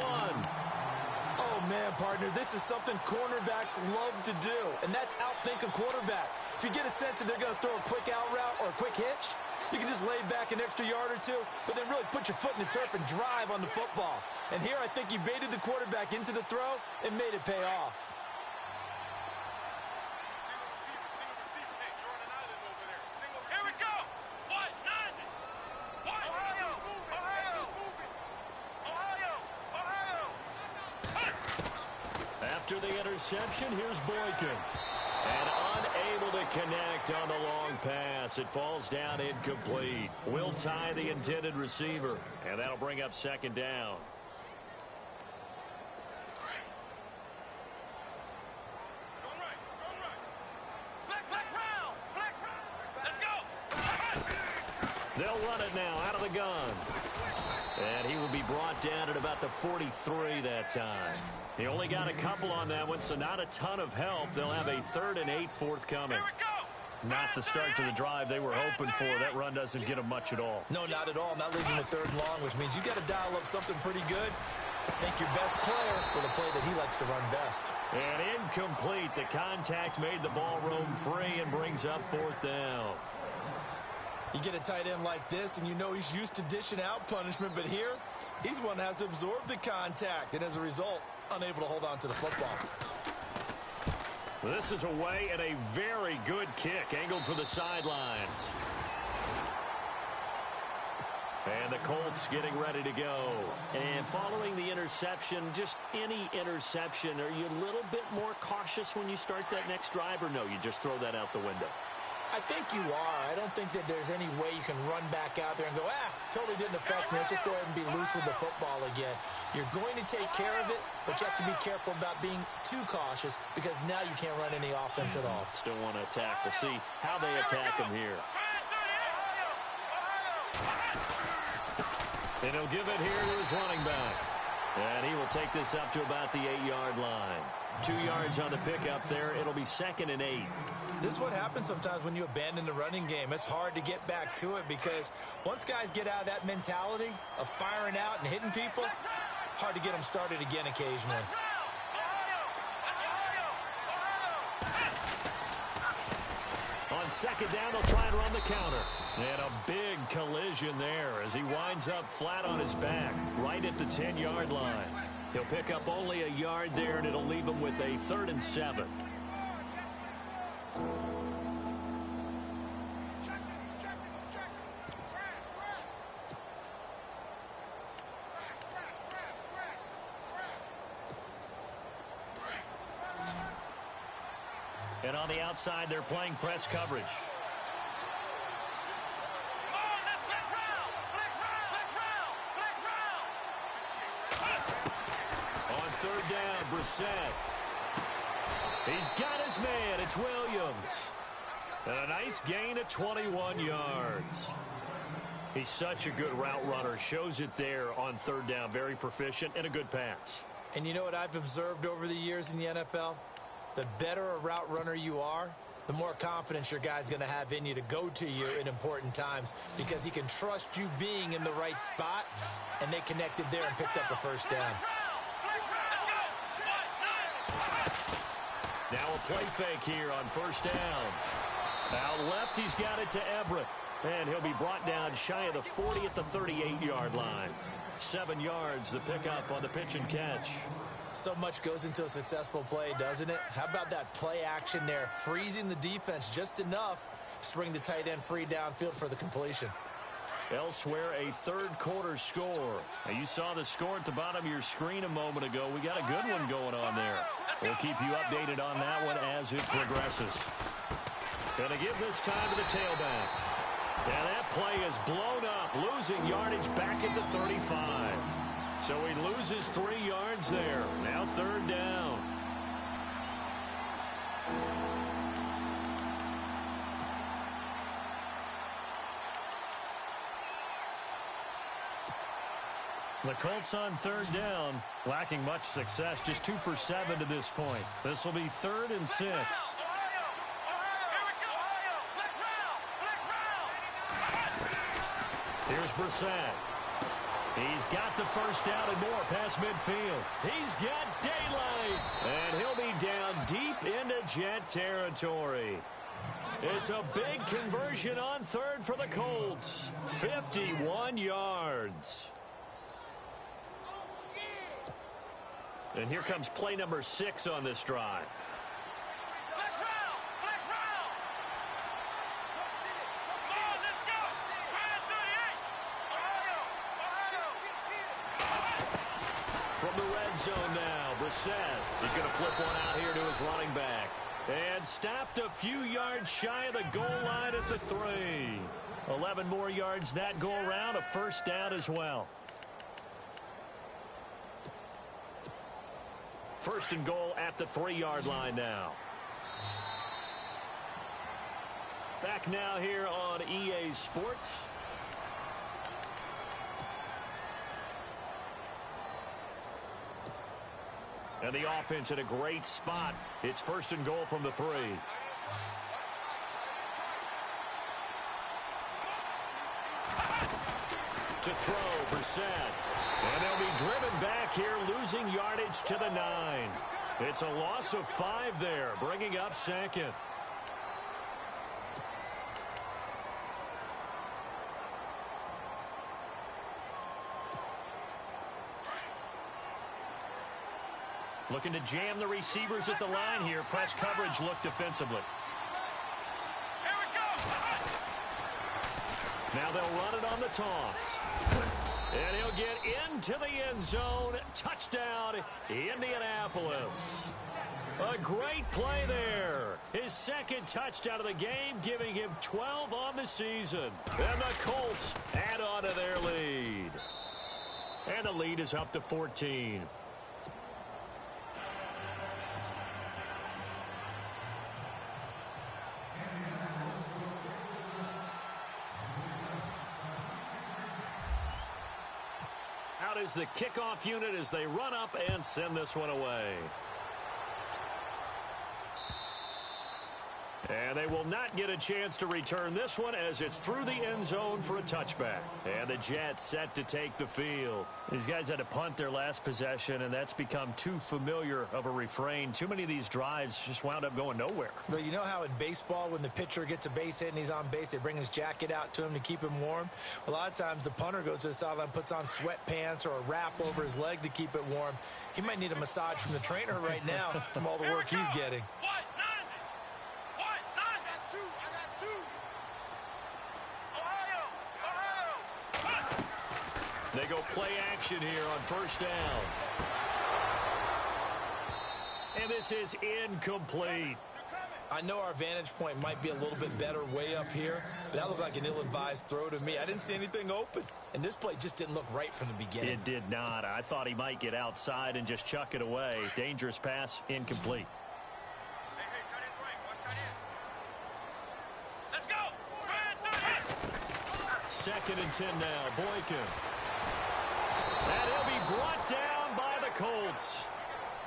Oh, man, partner, this is something cornerbacks love to do, and that's outthink a quarterback. If you get a sense that they're going to throw a quick out route or a quick hitch, you can just lay back an extra yard or two, but then really put your foot in the turf and drive on the football. And here I think he baited the quarterback into the throw and made it pay off. Here we go! What? None! What? Ohio! Ohio! Ohio! Ohio! After the interception, here's Boykin. And unable to connect on the long pass. It falls down incomplete. Will tie the intended receiver. And that'll bring up 2nd down. They'll run it now out of the gun. And he will be brought down at about the 43 that time. He only got a couple on that one, so not a ton of help. They'll have a 3rd and 8 forthcoming. Not the start to the drive they were hoping for. That run doesn't get them much at all. No, not at all. Not losing the 3rd and long, which means you got to dial up something pretty good. I think your best player with a play that he likes to run best. And incomplete. The contact made the ball roam free and brings up 4th down. You get a tight end like this, and you know he's used to dishing out punishment, but here, he's one that has to absorb the contact, and as a result, unable to hold on to the football. This is away and a very good kick, angled for the sidelines. And the Colts getting ready to go. And following the interception, just any interception, are you a little bit more cautious when you start that next drive, or no, you just throw that out the window? I think you are. I don't think that there's any way you can run back out there and go, totally didn't affect me. Let's just go ahead and be loose with the football again. You're going to take care of it, but you have to be careful about being too cautious because now you can't run any offense at all. Still want to attack. We'll see how they attack him here. And he'll give it here to his running back. And he will take this up to about the 8-yard line. 2 yards on the pickup there. It'll be 2nd and 8. This is what happens sometimes when you abandon the running game. It's hard to get back to it because once guys get out of that mentality of firing out and hitting people, hard to get them started again occasionally. On 2nd down, they'll try and run the counter. And a big collision there as he winds up flat on his back right at the 10-yard line. He'll pick up only a yard there, and it'll leave him with a 3rd and 7. And on the outside, they're playing press coverage. On 3rd down, Brissett. He's got his man. It's Williams. And a nice gain of 21 yards. He's such a good route runner. Shows it there on 3rd down. Very proficient and a good pass. And you know what I've observed over the years in the NFL? The better a route runner you are, the more confidence your guy's going to have in you to go to you in important times because he can trust you being in the right spot, and they connected there and picked up a 1st down. Now a play fake here on 1st down. Out left, he's got it to Everett. And he'll be brought down shy of the 40 at the 38-yard line. 7 yards, the pickup on the pitch and catch. So much goes into a successful play, doesn't it? How about that play action there, freezing the defense just enough to bring the tight end free downfield for the completion. Elsewhere, a 3rd quarter score. Now, you saw the score at the bottom of your screen a moment ago. We got a good one going on there. We'll keep you updated on that one as it progresses. Going to give this time to the tailback. And that play is blown up, losing yardage back at the 35. So he loses 3 yards there. Now 3rd down. The Colts on 3rd down, lacking much success, just 2 for 7 to this point. This will be 3rd and 6. Here's Brissett. He's got the 1st down and more past midfield. He's got daylight. And he'll be down deep into Jet territory. It's a big conversion on 3rd for the Colts. 51 yards. And here comes play number 6 on this drive. From the red zone now, Brissett. He's going to flip one out here to his running back. And stopped a few yards shy of the goal line at the 3. 11 more yards that go around, a 1st down as well. 1st and goal at the 3-yard line now. Back now here on EA Sports. And the offense in a great spot. It's 1st and goal from the 3. To throw, Brissett. And they'll be driven back here, losing yardage to the 9. It's a loss of 5 there, bringing up 2nd. Looking to jam the receivers at the line here. Press coverage look defensively. Now they'll run it on the toss. And he'll get into the end zone. Touchdown, Indianapolis. A great play there. His second touchdown of the game, giving him 12 on the season. And the Colts add on to their lead. And the lead is up to 14. Out is the kickoff unit as they run up and send this one away. And they will not get a chance to return this one as it's through the end zone for a touchback. And the Jets set to take the field. These guys had to punt their last possession, and that's become too familiar of a refrain. Too many of these drives just wound up going nowhere. But you know how in baseball, when the pitcher gets a base hit and he's on base, they bring his jacket out to him to keep him warm? A lot of times the punter goes to the sideline, puts on sweatpants or a wrap over his leg to keep it warm. He might need a massage from the trainer right now from all the work he's getting. They go play action here on first down. And this is incomplete. I know our vantage point might be a little bit better way up here, but that looked like an ill-advised throw to me. I didn't see anything open, and this play just didn't look right from the beginning. It did not. I thought he might get outside and just chuck it away. Dangerous pass, incomplete. Let's go. 2nd and 10 now. Boykin. And he'll be brought down by the Colts.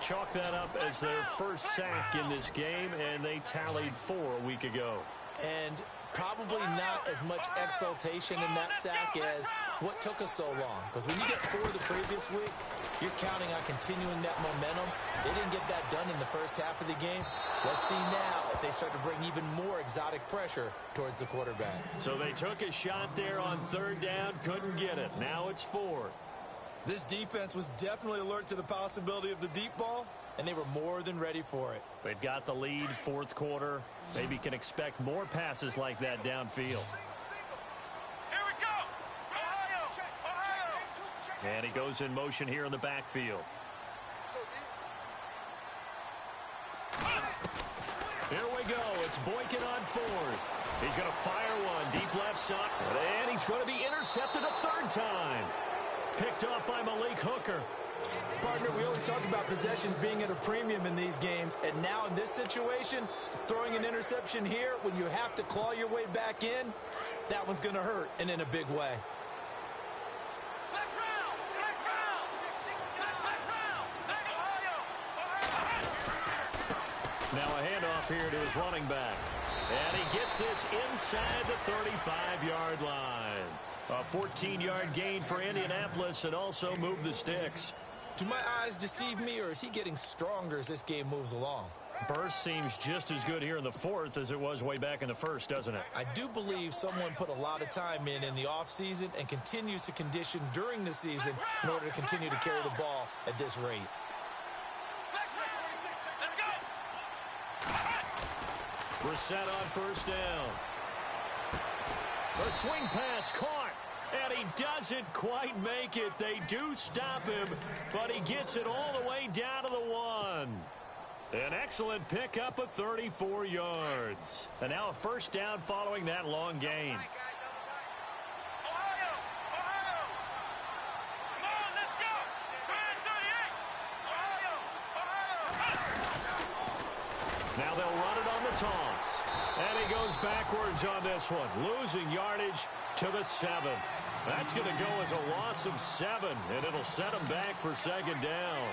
Chalk that up as their first sack in this game, and they tallied 4 a week ago. And probably not as much exultation in that sack as what took us so long. Because when you get 4 the previous week, you're counting on continuing that momentum. They didn't get that done in the first half of the game. Let's see now if they start to bring even more exotic pressure towards the quarterback. So they took a shot there on 3rd down, couldn't get it. Now it's 4th. This defense was definitely alert to the possibility of the deep ball, and they were more than ready for it. They've got the lead, 4th quarter. Maybe can expect more passes like that downfield. Here we go. Ohio. And he goes in motion here in the backfield. Here we go. It's Boykin on 4th. He's going to fire one. Deep left side. And he's going to be intercepted a 3rd time. Picked up by Malik Hooker. Partner, we always talk about possessions being at a premium in these games, and now in this situation, throwing an interception here when you have to claw your way back in, that one's going to hurt, and in a big way. Now a handoff here to his running back. And he gets this inside the 35-yard line. A 14-yard gain for Indianapolis and also move the sticks. Do my eyes deceive me, or is he getting stronger as this game moves along? Burst seems just as good here in the 4th as it was way back in the 1st, doesn't it? I do believe someone put a lot of time in the offseason and continues to condition during the season in order to continue to carry the ball at this rate. Brissett on 1st down. The swing pass caught, and he doesn't quite make it. They do stop him, but he gets it all the way down to the 1. An excellent pickup of 34 yards. And now a 1st down following that long gain. Now they'll run it on the toss. And he goes backwards on this one, losing yardage to the 7. That's going to go as a loss of 7, and it'll set him back for 2nd down.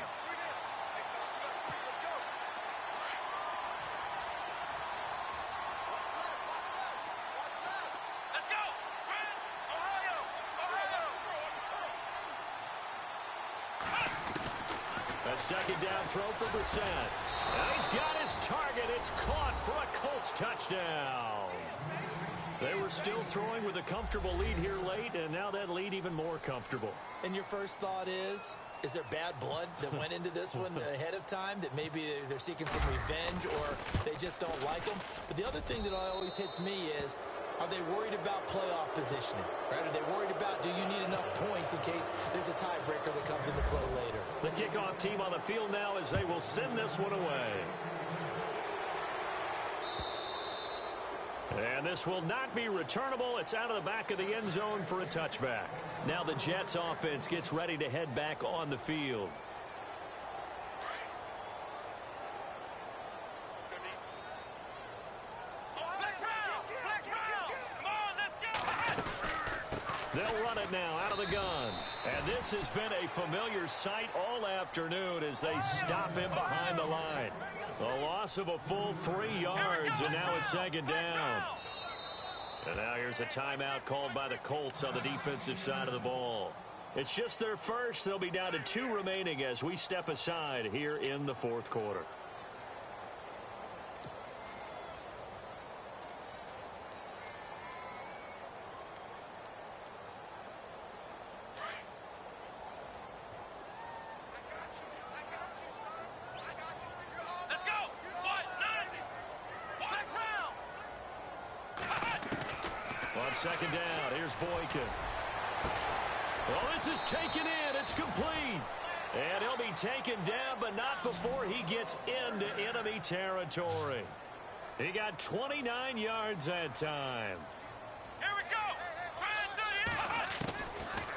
Let's go. Ohio. A 2nd down throw for Brissett. And he's got his target. It's caught for a Colts touchdown. They were still throwing with a comfortable lead here late, and now that lead even more comfortable. And your first thought is there bad blood that went into this one ahead of time, that maybe they're seeking some revenge or they just don't like them? But the other thing that always hits me is Are they worried about playoff positioning? Right? Are they worried about, do you need enough points in case there's a tiebreaker that comes into play later? The kickoff team on the field now as they will send this one away. And this will not be returnable. It's out of the back of the end zone for a touchback. Now the Jets offense gets ready to head back on the field. They'll run it now out of the gun. And this has been a familiar sight all afternoon as they stop him behind the line. A loss of a full 3 yards, and now it's second down. And now here's a timeout called by the Colts on the defensive side of the ball. It's just their first. They'll be down to 2 remaining as we step aside here in the fourth quarter. Second down. Here's Boykin. Well, this is taken in. It's complete. And he'll be taken down, but not before he gets into enemy territory. He got 29 yards that time. Here we go.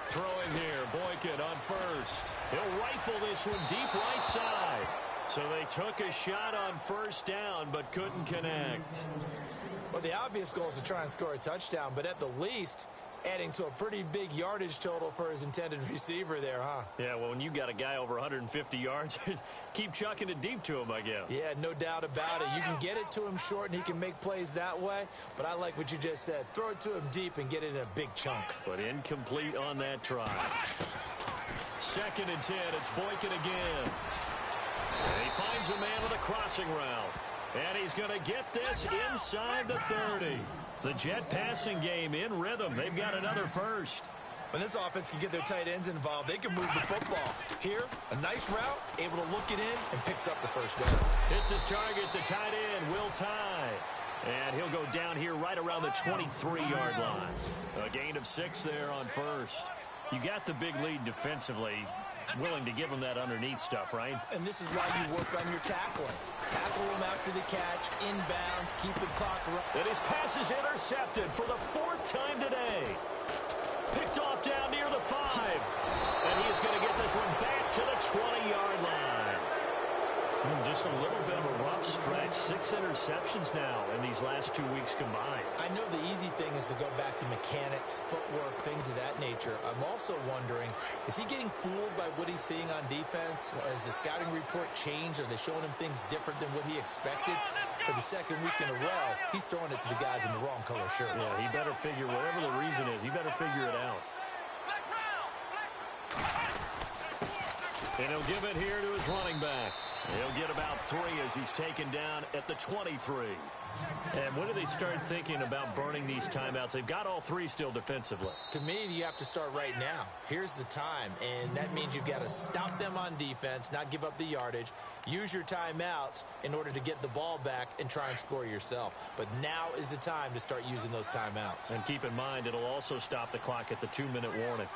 Throwing here. Boykin on first. He'll rifle this one deep right side. So they took a shot on first down, but couldn't connect. Well, the obvious goal is to try and score a touchdown, but at the least, adding to a pretty big yardage total for his intended receiver there, huh? Yeah, well, when you got a guy over 150 yards, keep chucking it deep to him, I guess. Yeah, no doubt about it. You can get it to him short, and he can make plays that way, but I like what you just said. Throw it to him deep and get it in a big chunk. But incomplete on that try. Second and 10, it's Boykin again. And he finds a man with a crossing route. And he's going to get this inside the 30. The Jet passing game in rhythm. They've got another first. When this offense can get their tight ends involved, they can move the football. Here, a nice route, able to look it in, and picks up the first down. Hits his target, the tight end, Will Tye. And he'll go down here right around the 23-yard line. A gain of 6 there on first. You got the big lead defensively. Willing to give him that underneath stuff, right? And this is why you work on your tackling. Tackle him after the catch, inbounds, keep the clock running. And his pass is intercepted for the 4th time today. Picked off down near the 5. And he is going to get this one back to the 20-yard line. Just a little bit of a rough stretch. 6 interceptions now in these last 2 weeks combined. I know the easy thing is to go back to mechanics, footwork, things of that nature. I'm also wondering, is he getting fooled by what he's seeing on defense? Has the scouting report changed? Are they showing him things different than what he expected? For the second week in a row, he's throwing it to the guys in the wrong color shirts. Yeah, he better figure, whatever the reason is, he better figure it out. And he'll give it here to his running back. He'll get about 3 as he's taken down at the 23. And when do they start thinking about burning these timeouts? They've got all 3 still defensively. To me, you have to start right now. Here's the time, and that means you've got to stop them on defense, not give up the yardage, use your timeouts in order to get the ball back and try and score yourself. But now is the time to start using those timeouts. And keep in mind, it'll also stop the clock at the 2-minute warning.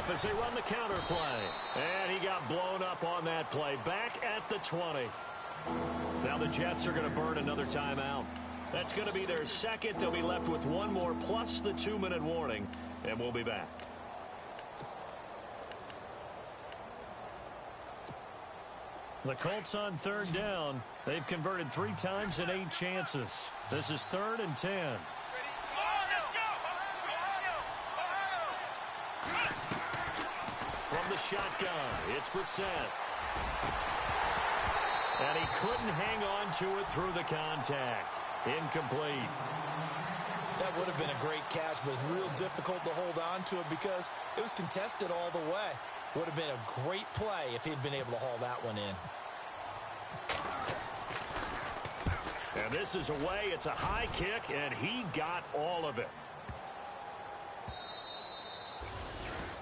As they run the counter play. And he got blown up on that play. Back at the 20. Now the Jets are going to burn another timeout. That's going to be their second. They'll be left with 1 more plus the 2-minute warning. And we'll be back. The Colts on 3rd down. They've converted 3 times in 8 chances. This is 3rd and 10. From the shotgun, it's Brissett. And he couldn't hang on to it through the contact. Incomplete. That would have been a great catch, but it's real difficult to hold on to it because it was contested all the way. Would have been a great play if he'd been able to haul that one in. And this is away. It's a high kick, and he got all of it.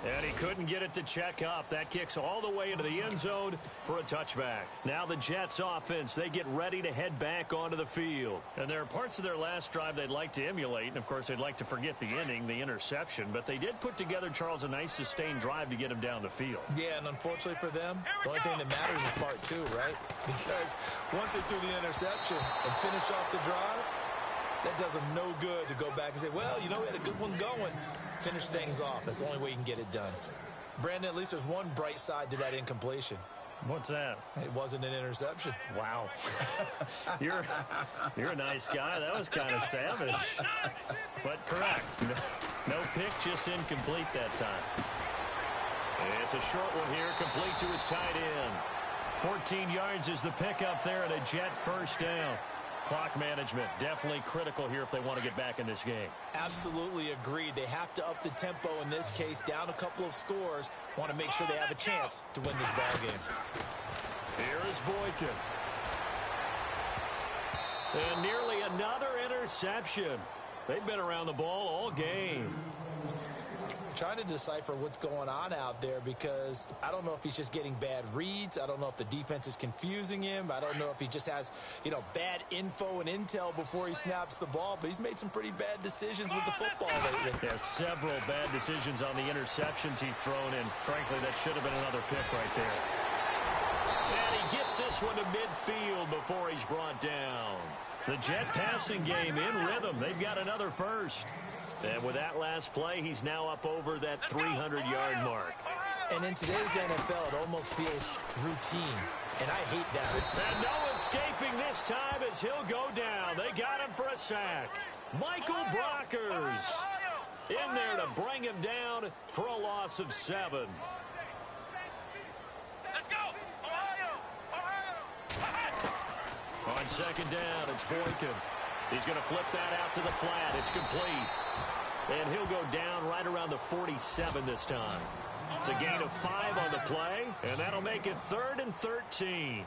And he couldn't get it to check up. That kicks all the way into the end zone for a touchback. Now the Jets offense, they get ready to head back onto the field. And there are parts of their last drive they'd like to emulate. And, of course, they'd like to forget the inning, the interception. But they did put together, Charles, a nice sustained drive to get him down the field. Yeah, and unfortunately for them, the only thing that matters is part two, right? Because once they threw the interception and finished off the drive, that does them no good to go back and say, well, you know, we had a good one going. Finish things off. That's the only way you can get it done. Brandon, at least there's one bright side to that incompletion. What's that? It wasn't an interception. Wow. You're a nice guy. That was kind of savage. But correct. No pick, just incomplete that time. It's a short one here, complete to his tight end. 14 yards is the pickup there, and a Jet first down. Clock management, definitely critical here if they want to get back in this game. Absolutely agreed. They have to up the tempo in this case, down a couple of scores. Want to make sure they have a chance to win this ball game. Here is Boykin. And nearly another interception. They've been around the ball all game. Trying to decipher what's going on out there because I don't know if he's just getting bad reads. I don't know if the defense is confusing him. I don't know if he just has, bad info and intel before he snaps the ball. But he's made some pretty bad decisions with the football lately. Yeah, several bad decisions on the interceptions he's thrown in. Frankly, that should have been another pick right there. And he gets this one to midfield before he's brought down. The Jet passing game in rhythm. They've got another first. And with that last play, he's now up over that 300-yard mark. And in today's NFL, it almost feels routine. And I hate that. And no escaping this time as he'll go down. They got him for a sack. Michael Brockers in there to bring him down for a loss of 7. Let's go! Ohio! On second down, it's Boykin. He's going to flip that out to the flat. It's complete. And he'll go down right around the 47 this time. It's a gain of 5 on the play, and that'll make it 3rd and 13.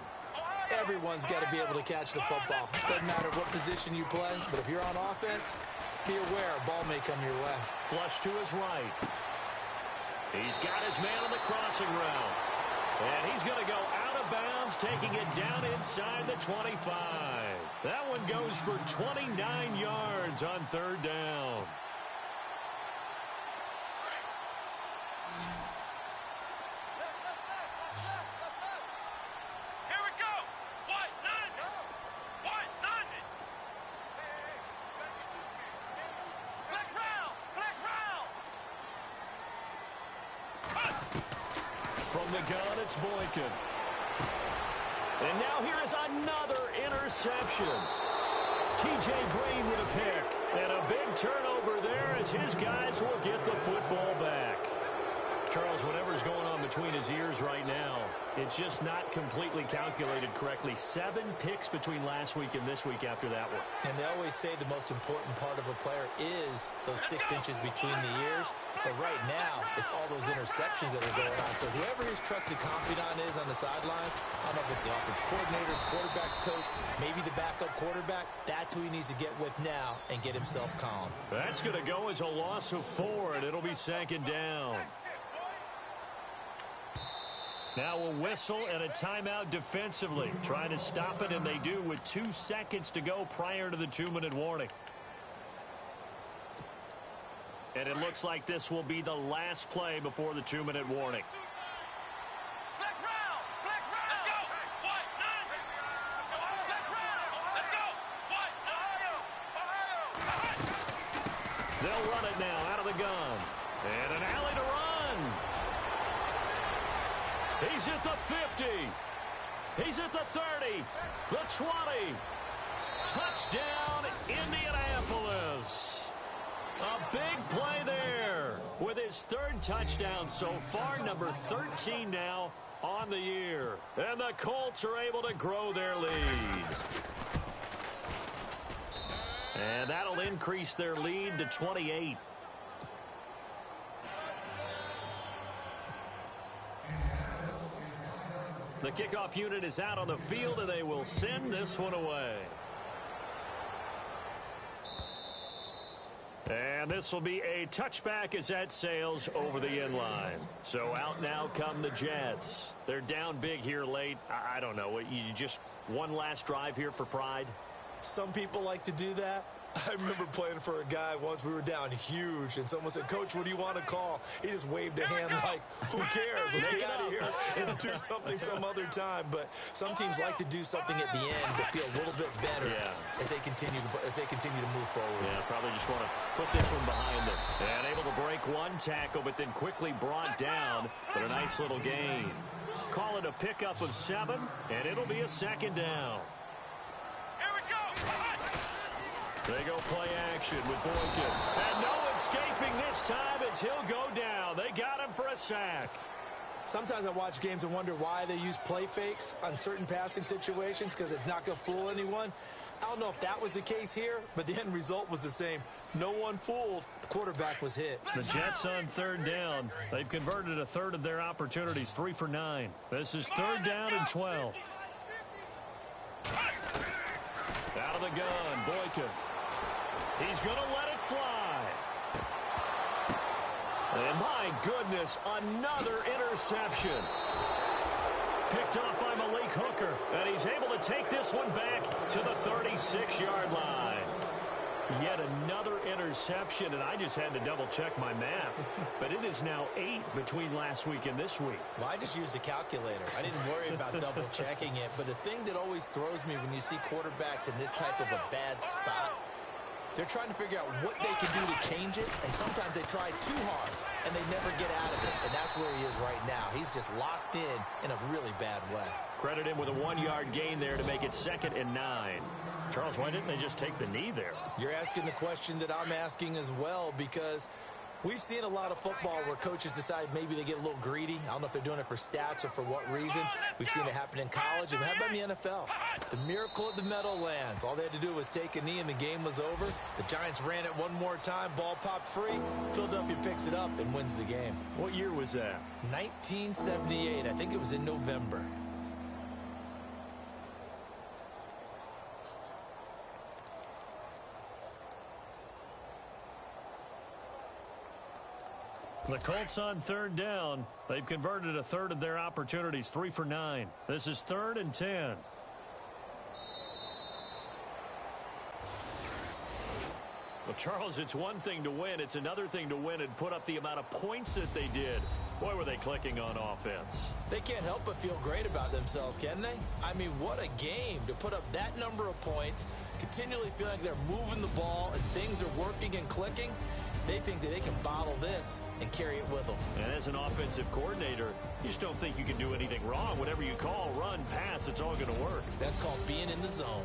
Everyone's got to be able to catch the football. Doesn't matter what position you play, but if you're on offense, be aware a ball may come your way. Flush to his right. He's got his man on the crossing route. And he's going to go out of bounds, taking it down inside the 25. That one goes for 29 yards on 3rd down. Here we go! White, none! White, none! Flex round! Flex round! From the gun, it's Boykin. And now here is another interception. T.J. Green with a pick. And a big turnover there as his guys will get the football back. Charles, whatever's going on between his ears right now, it's just not completely calculated correctly. 7 picks between last week and this week after that one. And they always say the most important part of a player is those 6 inches between the ears. But right now, it's all those interceptions that are going on. So whoever his trusted confidant is on the sidelines, I don't know if it's the offense coordinator, quarterback's coach, maybe the backup quarterback, that's who he needs to get with now and get himself calm. That's going to go as a loss of 4, and it'll be 2nd down. Now a whistle and a timeout defensively. Trying to stop it, and they do with 2 seconds to go prior to the 2-minute warning. And it looks like this will be the last play before the 2-minute warning. Flex round! Flex round! Let's go! White, none! Flex round! Let's go! White, Ohio! They'll run it now out of the gun. And an alley to run. He's at the 50. He's at the 30. The 20. Touchdown, Indianapolis. A big play there with his 3rd touchdown so far, number 13 now on the year. And the Colts are able to grow their lead. And that'll increase their lead to 28. The kickoff unit is out on the field, and they will send this one away. And this will be a touchback as that sails over the end line. So out now come the Jets. They're down big here late. I don't know. You just one last drive here for pride? Some people like to do that. I remember playing for a guy once. We were down huge, and someone said, "Coach, what do you want to call?" He just waved a hand like, "Who cares? Let's get out of here and do something some other time." But some teams like to do something at the end to feel a little bit better as they continue to move forward. Yeah, probably just want to put this one behind them. And able to break one tackle, but then quickly brought down. But a nice little gain. Call it a pickup of 7, and it'll be a second down. Here we go. They go play action with Boykin. And no escaping this time as he'll go down. They got him for a sack. Sometimes I watch games and wonder why they use play fakes on certain passing situations, because it's not going to fool anyone. I don't know if that was the case here, but the end result was the same. No one fooled. The quarterback was hit. The Jets on third down. They've converted a third of their opportunities, 3 for 9. This is third down and 12. Out of the gun, Boykin. He's going to let it fly. And my goodness, another interception. Picked off by Malik Hooker. And he's able to take this one back to the 36-yard line. Yet another interception, and I just had to double-check my math. But it is now 8 between last week and this week. Well, I just used a calculator. I didn't worry about double-checking it. But the thing that always throws me when you see quarterbacks in this type of a bad spot, they're trying to figure out what they can do to change it, and sometimes they try too hard, and they never get out of it. And that's where he is right now. He's just locked in a really bad way. Credit him with a 1-yard gain there to make it 2nd and 9. Charles, why didn't they just take the knee there? You're asking the question that I'm asking as well, because we've seen a lot of football where coaches decide maybe they get a little greedy. I don't know if they're doing it for stats or for what reason. We've seen it happen in college, and how about in the NFL? The miracle of the Meadowlands. All they had to do was take a knee, and the game was over. The Giants ran it one more time. Ball popped free. Philadelphia picks it up and wins the game. What year was that? 1978. I think it was in November. The Colts on third down. They've converted a third of their opportunities, 3 for 9. This is 3rd and 10. Well, Charles, it's one thing to win. It's another thing to win and put up the amount of points that they did. Boy, were they clicking on offense. They can't help but feel great about themselves, can they? I mean, what a game to put up that number of points, continually feeling like they're moving the ball and things are working and clicking. They think that they can bottle this and carry it with them. And as an offensive coordinator, you just don't think you can do anything wrong. Whatever you call, run, pass, it's all going to work. That's called being in the zone.